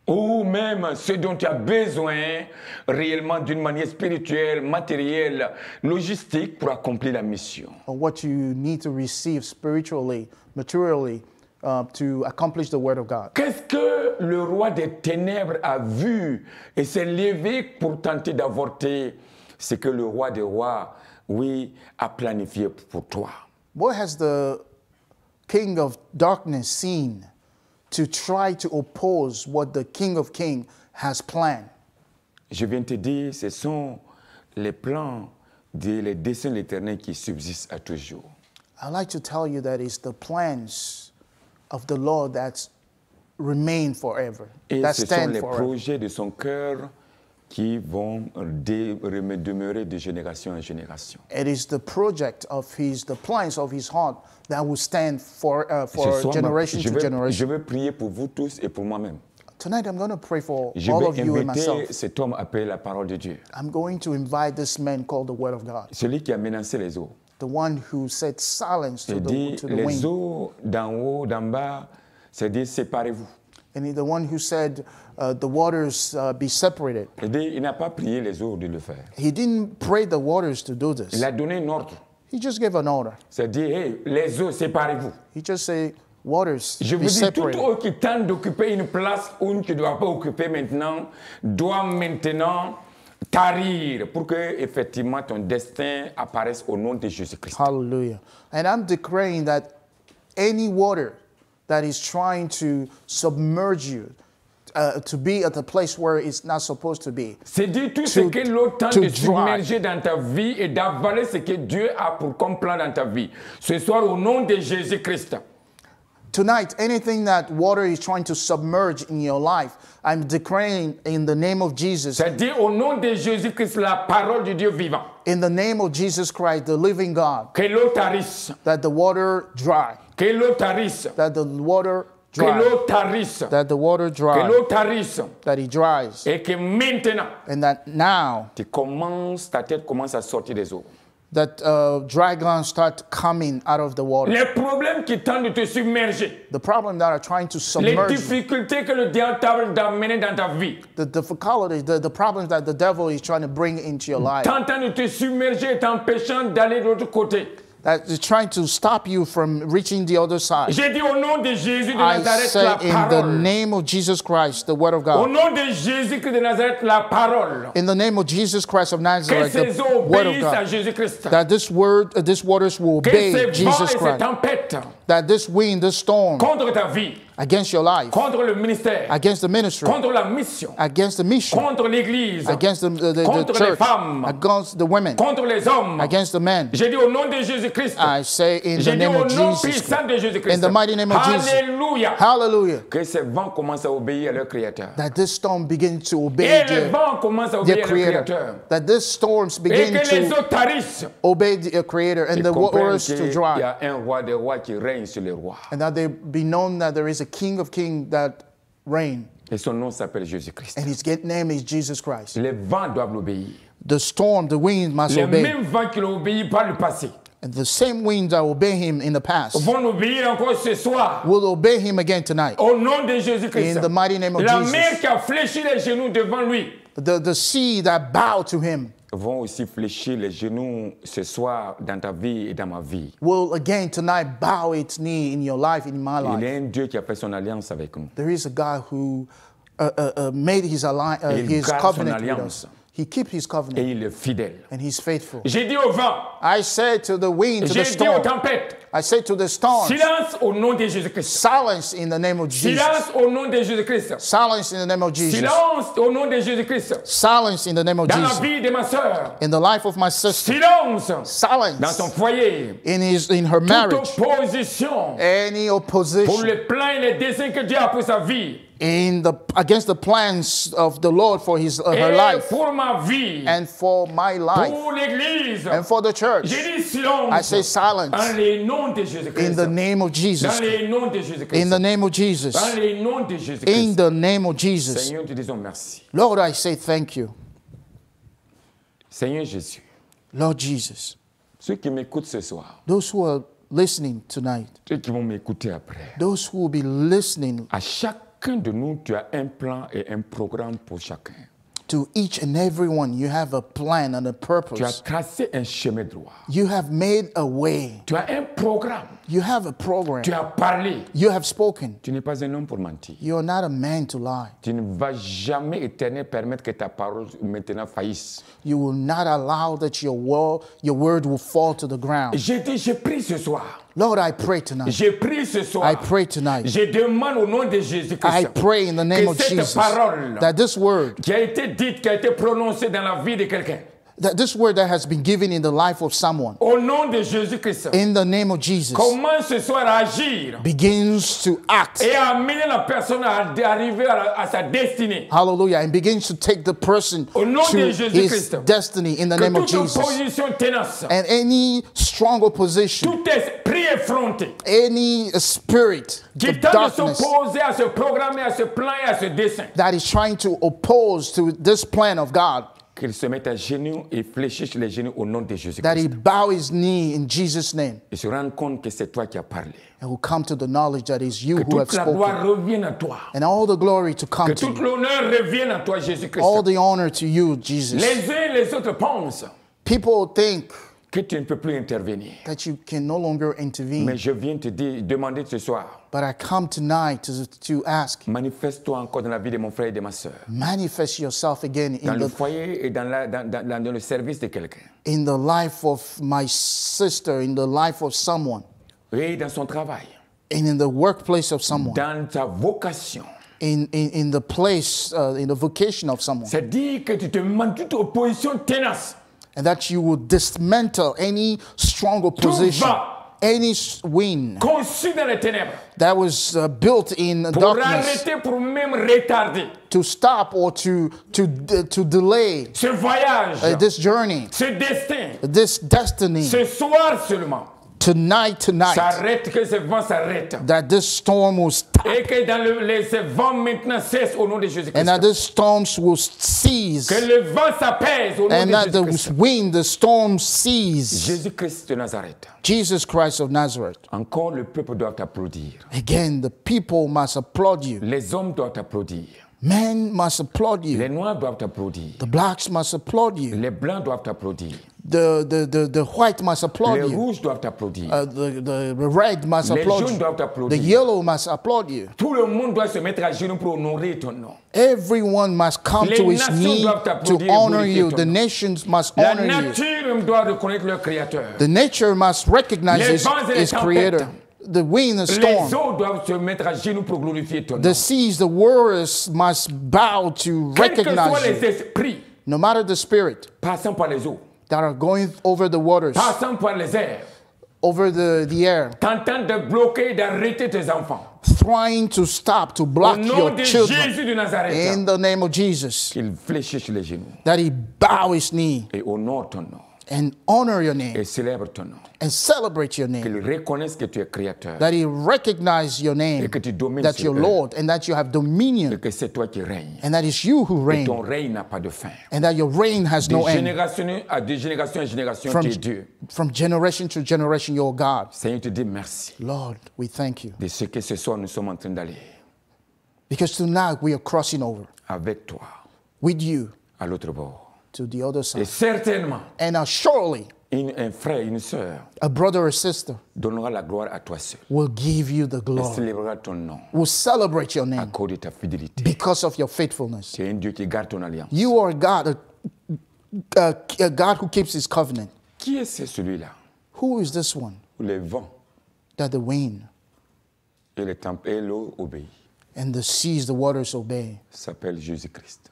Ou même ce dont tu as besoin réellement d'une manière spirituelle, matérielle, logistique pour accomplir la mission. Or what you need to receive spiritually, materially, to accomplish the word of God? Qu'est-ce que le roi des ténèbres a vu et s'est levé pour tenter d'avorter ce que le roi des rois, oui, a planifié pour toi? What has the king of darkness seen to try to oppose what the king of kings has planned? Je viens te dire, ce sont les plans, les desseins de l'Éternel qui subsistent à toujours. I'd like to tell you that it's the plans of the Lord that remain forever, Et that ce sont stand les forever. projets de son cœur qui vont demeurer de génération en génération. It is the project of the plans of his heart that will stand for Ce soir, generation je to vais generation. prier pour vous tous et pour moi-même. Tonight I'm going to pray for Je all of vais you and inviter myself. cet homme appelé la parole de Dieu. I'm going to invite this man called the Word of God, Celui qui a menacé les eaux. the one who said silence to Il dit, the les wind, eaux d'en haut, d'en bas, c'est dit, séparez-vous. and the one who said the waters be separated. Il dit, il n'a pas prié les eaux de le faire. He didn't pray the waters to do Il this. a donné un ordre. He just gave an order. C'est dit, hey, les eaux, séparez-vous. He just said, waters Je be vous dis, toute separated. eau qui tente d'occuper une place où tu ne dois pas occuper maintenant, doit maintenant tarir pour que effectivement ton destin apparaisse au nom de Jésus-Christ. Hallelujah. And I'm declaring that any water that is trying to submerge you, to be at a place where it's not supposed to be, C'est dit tout ce que l'eau tente to de dry. submerger dans ta vie et d'avaler ce que Dieu a pour comme plan dans ta vie. Ce soir, au nom de Jésus-Christ. Tonight, anything that water is trying to submerge in your life, I'm declaring in the name of Jesus, C'est dit au nom de Jésus-Christ, la parole du Dieu vivant. in the name of Jesus Christ, the living God, Que l'eau tarisse. that the water dry, Que l'eau tarisse. that the water Que dry, l'eau tarisse. that the water Que dry, l'eau tarisse. that it dries, Et que maintenant, and that now ta tête commence à sortir des eaux. that dry ground start coming out of the water. Les problèmes qui tentent de te submerger. The problem that are trying to Les submerge you, difficultés que le diable t'a amenées dans ta vie. the difficulties, the problems that the devil is trying to bring into your life, Tentant de te submerger et t'empêchant d'aller de l'autre côté. that is trying to stop you from reaching the other side. J'ai dit au nom de Jésus de I Nazareth say la in the parole. name of Jesus Christ, the word of Au God. nom de Jésus-Christ de Nazareth la parole. In the name of Jesus Christ of Que Nazareth, ces the eaux word of obéissent à God. Jésus-Christ. That this waters will Que obey ces vents Jesus et ces Christ. tempêtes That this wind, this storm contre ta vie, against your life, contre le ministère, against the ministry, contre la mission, against the mission, contre l'église, against the contre les church, femmes, against the women, contre les hommes. against the men. J'ai dit au nom de Jésus-Christ. I say in the J'ai dit name au of nom Jesus puissant Christ, de Jésus-Christ. in the mighty name of Jesus. Alléluia. Hallelujah. Que ces vents commencent à obéir à leur Créateur. That this storm begins to obey Et les their vents commencent à obéir à leur Creator. Créateur. That these storms Et begin que les to eaux tarissent. obey the Creator and Et the comprennent waters to qu'il y dry. a un roi des rois qui règne sur les rois. And that they be known that there is a King of Kings that reign. Et son nom s'appelle Jésus-Christ. And his name is Jesus Christ. Les vents doivent l'obéir. The storm, the wind must Les obey. mêmes vents qui l'ont obéi par le passé And the same winds that obey him in the past vont l'obéir encore ce soir. will obey him again tonight. Au nom de Jésus-Christ. In the mighty name of La Jesus. mer qui a fléchi les genoux devant lui The sea that bow to him vont aussi fléchir les genoux ce soir dans ta vie et dans ma vie. will again tonight bow its knee in your life, in my Il y life. a un Dieu qui a fait son alliance avec nous. There is a God who made his Il his garde son covenant with alliance. us. He keeps his Et covenant. il est fidèle. And he's faithful. J'ai dit au vent, I say to the wind, to the j'ai dit aux storm. tempêtes, I say to the storms. silence au nom de Jésus-Christ. Silence in the name of Jesus. Silence au nom de Jésus-Christ. Silence in the name of Jesus. Silence au nom de Jésus-Christ. Silence in the name of Dans la Jesus. vie de ma sœur. In the life of my sister. Silence dans Silence son foyer. in her Toute marriage. opposition Any pour opposition les plans et les desseins que Dieu a pour sa vie. against the plans of the Lord for her Et life pour ma vie. and for my life Pour l'église. and for the church. J'ai dit silence. I say silence Dans les noms de Jésus-Christ. in the name of Dans Jesus. les noms de Jésus-Christ. In the name of Jesus. Dans les noms de In Jésus-Christ. the name of Jesus. Seigneur, te disons merci. Lord, I say thank you. Seigneur Jésus, Lord Jesus. ceux qui m'écoutent ce soir, Those who are listening tonight, ceux qui vont m'écouter après, those who will be listening, à chacun de nous, tu as un plan et un programme pour chacun. to each and every one, you have a plan and a Tu as purpose. tracé un chemin droit. You have made a way. Tu as un programme. You have a program. Tu as parlé. You have spoken. Tu n'es pas un homme pour mentir. You are not a man to lie. Tu ne vas jamais, Éternel, permettre que ta parole maintenant faillisse. You will not allow that your word will fall to the ground. J'ai pris ce soir. Lord, I pray tonight. J'ai pris ce soir. I pray tonight. Je demande au nom de I Jésus-Christ pray in the name que of cette Jesus parole that this word, qui a été dite, qui a été prononcée dans la vie de quelqu'un, that this word that has been given in the life of someone, au nom de Jésus-Christ, in the name of Jesus, commence ce soir à agir begins to act. et à amener la personne à arriver à sa destinée. Hallelujah. And begins to take the person Au nom to de his Jésus-Christ. destiny in the Que name of toute Jesus. opposition tenace, And any strong opposition, tout esprit effronté any spirit qui of tente de darkness s'opposer à ce programme, à ce plan et à ce dessein, that is trying to oppose to this plan of God, qu'il se mette à genoux et fléchisse les genoux au nom de that Jésus-Christ. he bow his knee in Jesus' name Et se rende compte que c'est toi qui as parlé. and will come to the knowledge that it's you Que who have toute la gloire spoken. revienne à toi. And all the glory to Que come to toute you. l'honneur revienne à toi, Jésus-Christ. All the honor to you, Jesus. Les uns et les autres pensent People think que tu ne peux plus intervenir. that you can no longer intervene. Mais je viens te demander ce soir, But I come tonight to ask, manifeste-toi encore dans la vie de mon frère et de ma sœur. manifest yourself again Dans in le the foyer et dans le service de quelqu'un. in the life of my sister, in the life of someone, Et dans son travail. and in the workplace of someone, Dans ta vocation. in the place, in the vocation of someone, C'est-à-dire que tu te mets toute opposition tenace. and that you will dismantle any strong opposition, va. any wind Conçu dans les ténèbres. that was built in Pour darkness arrêter, pour même retarder to stop or to delay ce voyage, this journey, ce destin. this destiny. Ce soir seulement. Tonight, S'arrête, que ce vent s'arrête. that this storm will stop, Et que ce vent maintenant cesse au nom de Jésus-Christ. and that the storms will cease, Que le vent s'apaise au nom and de that Jésus-Christ. the wind, the storm cease. Jésus-Christ de Nazareth. Jesus Christ of Nazareth. Encore le peuple doit t'applaudir. Again, the people must applaud you. Les hommes doivent t'applaudir. Men must applaud you. Les noirs doivent t'applaudir. The blacks must applaud you. Les blancs doivent t'applaudir. The white must applaud Les you. rouges doivent t'applaudir. The red must Les applaud jaunes doivent you. t'applaudir. The yellow must applaud you. Tout le monde doit se mettre à genoux pour honorer ton nom. Everyone must come Les to his nations knee doivent to t'applaudir et honor glorifier you. ton The nom. nations must La honor you. nature doit reconnaître leur créateur. The nature must recognize Les his, vents et les his creator. The wind, the Les storm, eaux doivent se mettre à genoux pour glorifier ton nom. the seas, the waters must bow to Quels que soient recognize les you. esprits No matter the spirit passant par les eaux, that are going over the waters, passant par les airs, over the air, tentant de bloquer, d'arrêter tes enfants. trying to stop, to Au block nom your de children, Jésus de Nazareth, in the name of Jesus, qu'il fléchisse les genoux that he bow his knee et honore ton nom and honor your name et célèbre ton nom. and celebrate your name, Qu'il reconnaisse que tu es créateur that he recognize your name, et que tu domines that sur you're eux Lord, and that you have et dominion, que c'est toi qui règnes. and that it's you who Et reign, ton règne n'a pas de fin. and that your reign has De no end. génération à de génération en génération, From, tu es Dieu. from generation to generation, you're God. Seigneur, te dis merci Lord, we thank you. de ce que ce soir nous sommes en train d'aller Because tonight we are crossing over avec toi with you à l'autre bord. to the other Et side. certainement, And surely un frère, une sœur a brother or sister donnera la gloire à toi seul will give you the et glory, célébrera ton nom will celebrate your à name cause de ta fidélité. because of your faithfulness. Tu es un Dieu qui garde ton alliance. You are God, a a God who keeps his covenant. Qui est celui-là? Who is this one Où les vents that the wind et les tempêtes et l'eau obéissent. and the seas, the waters obey? S'appelle Jésus-Christ.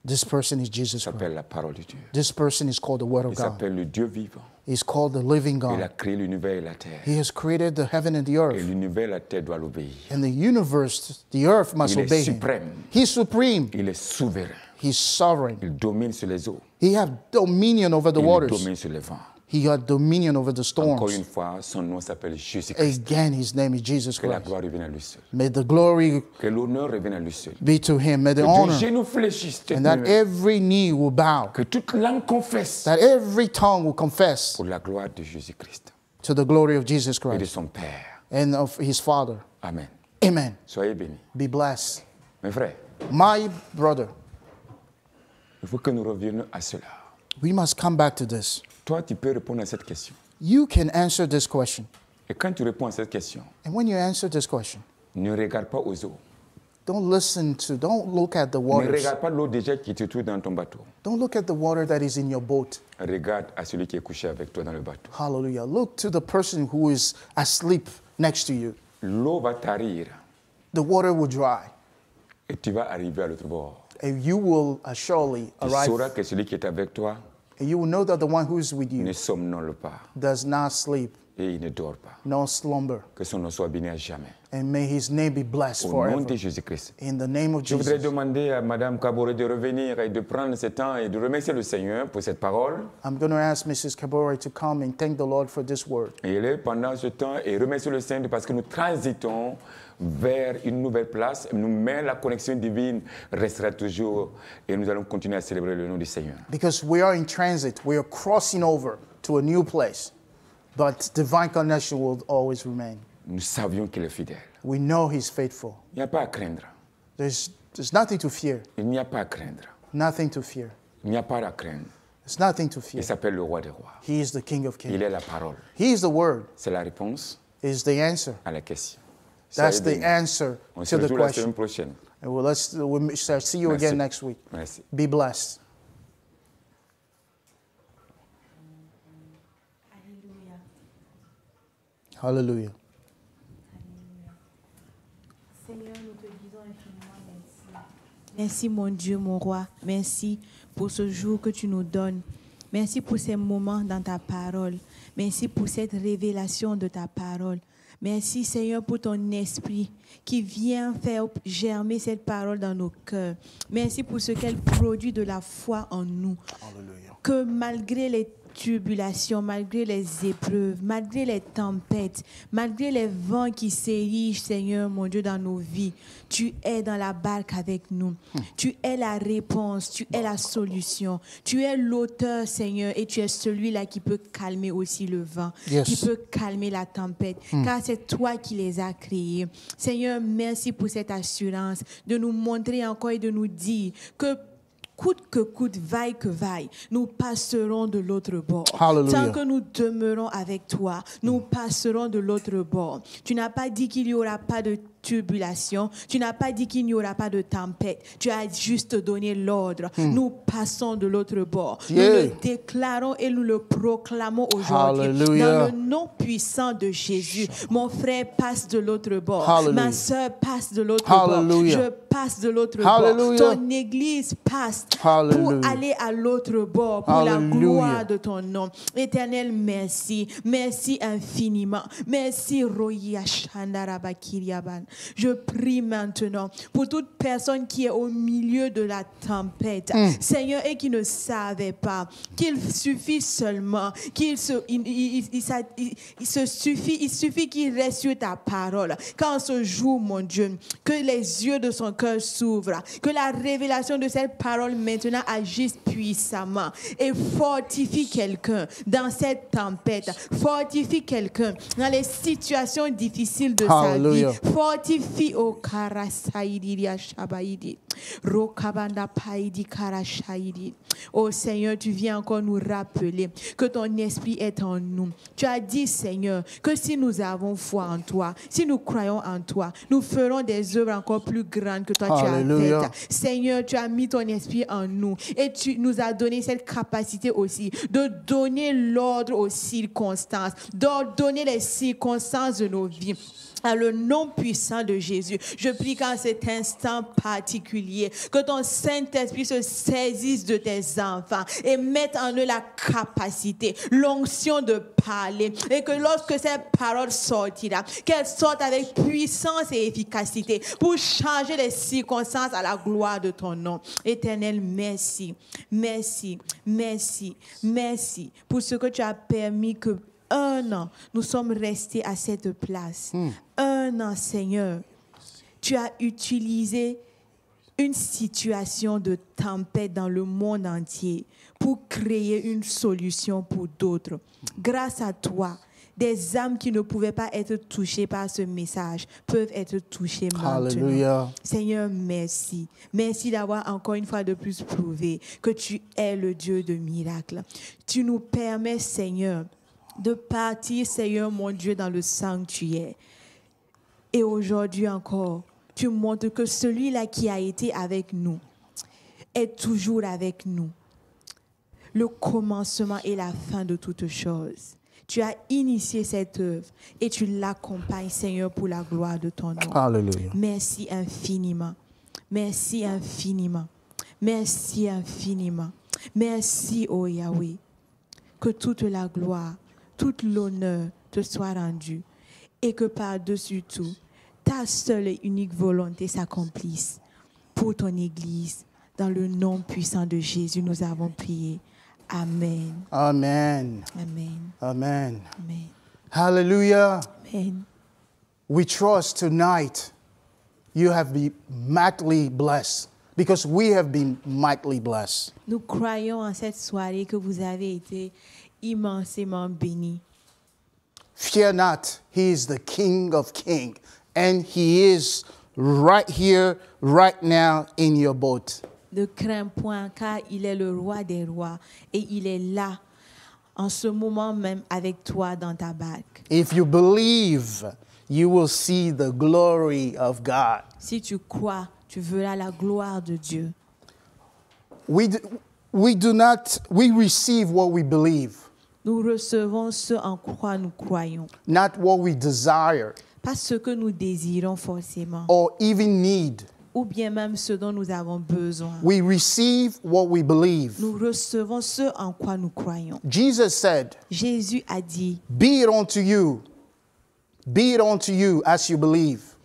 This person is Jesus S'appelle Christ. la parole de Dieu. This person is called the Word Il of God. s'appelle le Dieu vivant. He's called the living Il a God. créé l'univers et la terre. He has created the heaven and the Et earth. l'univers et la terre doivent l'obéir. And the universe, the earth must Il est obey him. suprême. He's supreme. Il est souverain. He's sovereign. Il domine sur les eaux. He has dominion over the Il waters. domine sur les vents. He had dominion over the Encore storms. une fois, son nom s'appelle Jésus-Christ. Again, his name is Jesus Que la Christ. gloire revienne à lui seul. May the glory Que l'honneur revienne à lui seul. be to him. May the Que honor deux genoux fléchissent. and that every knee will bow, Que toute langue confesse that every tongue will confess pour la gloire de Jésus-Christ to the glory of Jesus et de Christ son Père. and of his Father. Amen. Amen. Soyez bénis. Be blessed. Mes frères, My brother, il faut que nous revenions à cela. we must come back to this. Toi, tu peux répondre à cette question. You can answer this question. Et quand tu réponds à cette question, And when you answer this question, ne regarde pas aux eaux. don't look at the Ne waters. regarde pas l'eau déjà qui te trouve dans ton bateau. Don't look at the water that is in your boat. Regarde à celui qui est couché avec toi dans le bateau. Hallelujah. Look to the person who is asleep next to you. L'eau va tarir The water will dry, et tu vas arriver à l'autre bord. and you will surely Tu sauras arrive. que celui qui est avec toi And you will know that the one who is with ne you somnole pas does not sleep, et il ne dort pas. nor slumber. Que son nom soit béni à jamais. And may his name be blessed Au nom forever. de Jésus-Christ. In the name of Je voudrais Jesus. demander à Mme Kabore de revenir et de prendre ce temps et de remercier le Seigneur pour cette parole. I'm going to ask Mrs. Kabore to come and thank the Lord for this word. Et elle est pendant ce temps et remercier le Seigneur parce que nous transitons vers une nouvelle place. Nous, mais la connexion divine restera toujours et nous allons continuer à célébrer le nom du Seigneur. Because we are in transit, we are crossing over to a new place. But divine connection will always remain. Nous savions qu'il est fidèle. We know he's faithful. Il n'y a pas à craindre. There's nothing to fear. Il n'y a pas à craindre. Nothing to fear. Il n'y a pas à craindre. There's nothing to fear. Il s'appelle le roi des rois. He is the King of Il Kings. est la parole. He is the Word. C'est la réponse Is the answer. à la question. That's Soyez the bénis. answer On se to the retrouve la semaine question. prochaine. And we'll see you Merci. again next week. Merci. Be blessed. Hallelujah. Seigneur, nous te disons infiniment merci. Merci mon Dieu, mon roi. Merci pour ce jour que tu nous donnes. Merci pour ces moments dans ta parole. Merci pour cette révélation de ta parole. Merci Seigneur pour ton esprit qui vient faire germer cette parole dans nos cœurs. Merci pour ce qu'elle produit de la foi en nous. Hallelujah. Que malgré les tribulations, malgré les épreuves, malgré les tempêtes, malgré les vents qui s'érigent, Seigneur mon Dieu, dans nos vies, tu es dans la barque avec nous. Tu es la réponse, tu es la solution. Tu es l'auteur, Seigneur, et tu es celui-là qui peut calmer aussi le vent, Yes. qui peut calmer la tempête, car c'est toi qui les as créés. Seigneur, merci pour cette assurance de nous montrer encore et de nous dire que coûte que coûte, vaille que vaille, nous passerons de l'autre bord. Hallelujah. Tant que nous demeurons avec toi, nous passerons de l'autre bord. Tu n'as pas dit qu'il n'y aura pas de tribulation. Tu n'as pas dit qu'il n'y aura pas de tempête. Tu as juste donné l'ordre. Nous passons de l'autre bord. Yeah. Nous le déclarons et nous le proclamons aujourd'hui. Hallelujah. Dans le nom puissant de Jésus, mon frère passe de l'autre bord. Hallelujah. Ma soeur passe de l'autre Hallelujah. bord. Je passe de l'autre Hallelujah. bord. Ton église passe Hallelujah. pour aller à l'autre bord, pour Hallelujah. la gloire de ton nom. Éternel, merci. Merci infiniment. Merci, Roya Shandarabakiriaban. Je prie maintenant pour toute personne qui est au milieu de la tempête, Seigneur, et qui ne savait pas qu'il suffit seulement, il suffit qu'il reste sur ta parole. Quand ce jour, mon Dieu, que les yeux de son cœur s'ouvrent, que la révélation de cette parole maintenant agisse puissamment et fortifie quelqu'un dans cette tempête, fortifie quelqu'un dans les situations difficiles de Hallelujah. sa vie, fortifie au Karasaïdi Shabaïdi. Rokabanda Païdi Karashaïdi. Oh Seigneur, tu viens encore nous rappeler que ton esprit est en nous. Tu as dit, Seigneur, que si nous avons foi en toi, si nous croyons en toi, nous ferons des œuvres encore plus grandes que toi Hallelujah. tu as faites. Seigneur, tu as mis ton esprit en nous et tu nous as donné cette capacité aussi de donner l'ordre aux circonstances, d'ordonner les circonstances de nos vies. À le nom puissant de Jésus, je prie qu'en cet instant particulier, que ton Saint-Esprit se saisisse de tes enfants et mette en eux la capacité, l'onction de parler, et que lorsque ces paroles sortiront, qu'elles sortent avec puissance et efficacité pour changer les circonstances à la gloire de ton nom. Éternel, merci, merci, merci, merci pour ce que tu as permis que 1 an, nous sommes restés à cette place. 1 an, Seigneur, tu as utilisé une situation de tempête dans le monde entier pour créer une solution pour d'autres. Grâce à toi, des âmes qui ne pouvaient pas être touchées par ce message peuvent être touchées maintenant. Hallelujah. Seigneur, merci. Merci d'avoir encore une fois de plus prouvé que tu es le Dieu de miracles. Tu nous permets, Seigneur, de partir, Seigneur mon Dieu, dans le sanctuaire. Et aujourd'hui encore, tu montres que celui-là qui a été avec nous est toujours avec nous. Le commencement et la fin de toutes choses. Tu as initié cette œuvre et tu l'accompagnes, Seigneur, pour la gloire de ton nom. Hallelujah. Merci infiniment. Merci infiniment. Merci infiniment. Merci, ô Yahweh. Que toute la gloire, tout l'honneur te soit rendu et que par-dessus tout, ta seule et unique volonté s'accomplisse pour ton Église. Dans le nom puissant de Jésus, nous avons prié. Amen. Amen. Amen. Amen. Amen. Hallelujah. Amen. We trust tonight you have been mightily blessed because we have been mightily blessed. Nous croyons en cette soirée que vous avez été immensément bénis. Fear not, he is the King of Kings, and he is right here, right now in your boat. Ne crains point, car il est le roi des rois et il est là, en ce moment même, avec toi dans ta barque. If you believe, you will see the glory of God. Si tu crois, tu verras la gloire de Dieu. We receive what we believe, Nous recevons ce en quoi nous croyons, not what we desire pas ce que nous désirons forcément, or even need. ou bien même ce dont nous avons besoin. We receive what we believe. Nous recevons ce en quoi nous croyons. Jesus said, Jésus a dit be it unto you as you believe.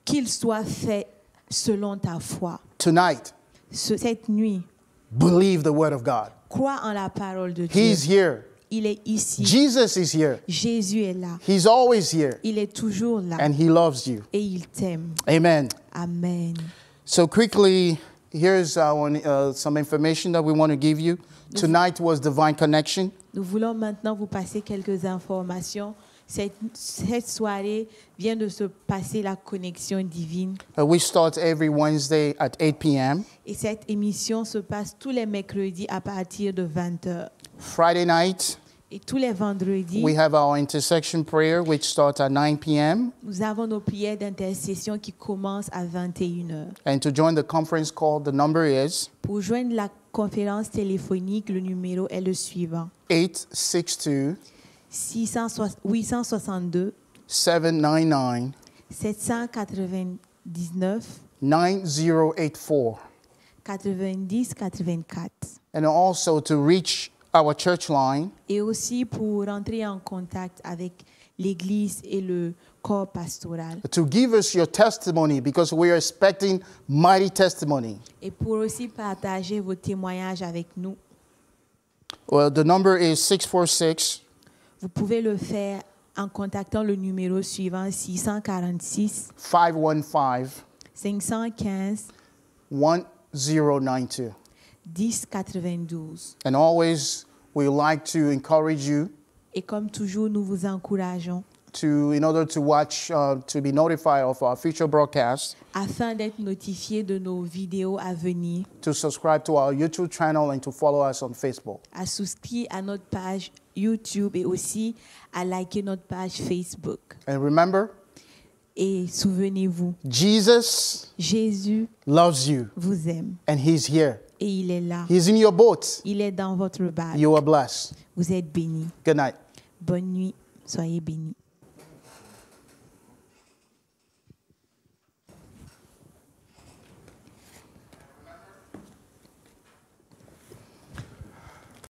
qu'il soit fait selon ta foi. Tonight, Cette nuit, believe the word of God. crois en la parole de Dieu. He's here. Il est ici. Jesus is here. Jésus est là. He's always here. Il est toujours là. And he loves you. Et il t'aime. Amen. Amen. So quickly, here's some information that we want to give you. Tonight was Divine Connection. Nous voulons maintenant vous passer quelques informations. Cette soirée vient de se passer la connexion divine. We start every Wednesday at 8 p.m. Et cette émission se passe tous les mercredis à partir de 20h. Friday night, Et tous les vendredis, we have our intersection prayer, which starts at 9 p.m. nous avons nos prières d'intercession qui commencent à 21h. And to join the conference call, the number is Pour joindre la conférence téléphonique, le numéro est le suivant. 862 862 799 799 9084. 90 84. And also to reach our church line, Et aussi pour rentrer en contact avec l'Église et le corps pastoral. to give us your testimony because we are expecting mighty testimony. Et pour aussi partager vos témoignages avec nous. Well, the number is 646 Vous pouvez le faire en contactant le numéro suivant 646 515 515 1092. 1092. And always, we like to encourage you Et comme toujours, nous vous encourageons in order to watch, to be notified of our future broadcasts, afin d'être notifié de nos vidéos à venir, to subscribe to our YouTube channel and to follow us on Facebook. à souscrire à notre page YouTube et aussi à liker notre page Facebook. And remember, Et souvenez-vous, Jesus Jésus loves you vous aime and he's here. et il est là. He's in your boat. Il est dans votre barque. You are blessed. Vous êtes bénis. Good night. Bonne nuit. Soyez bénis.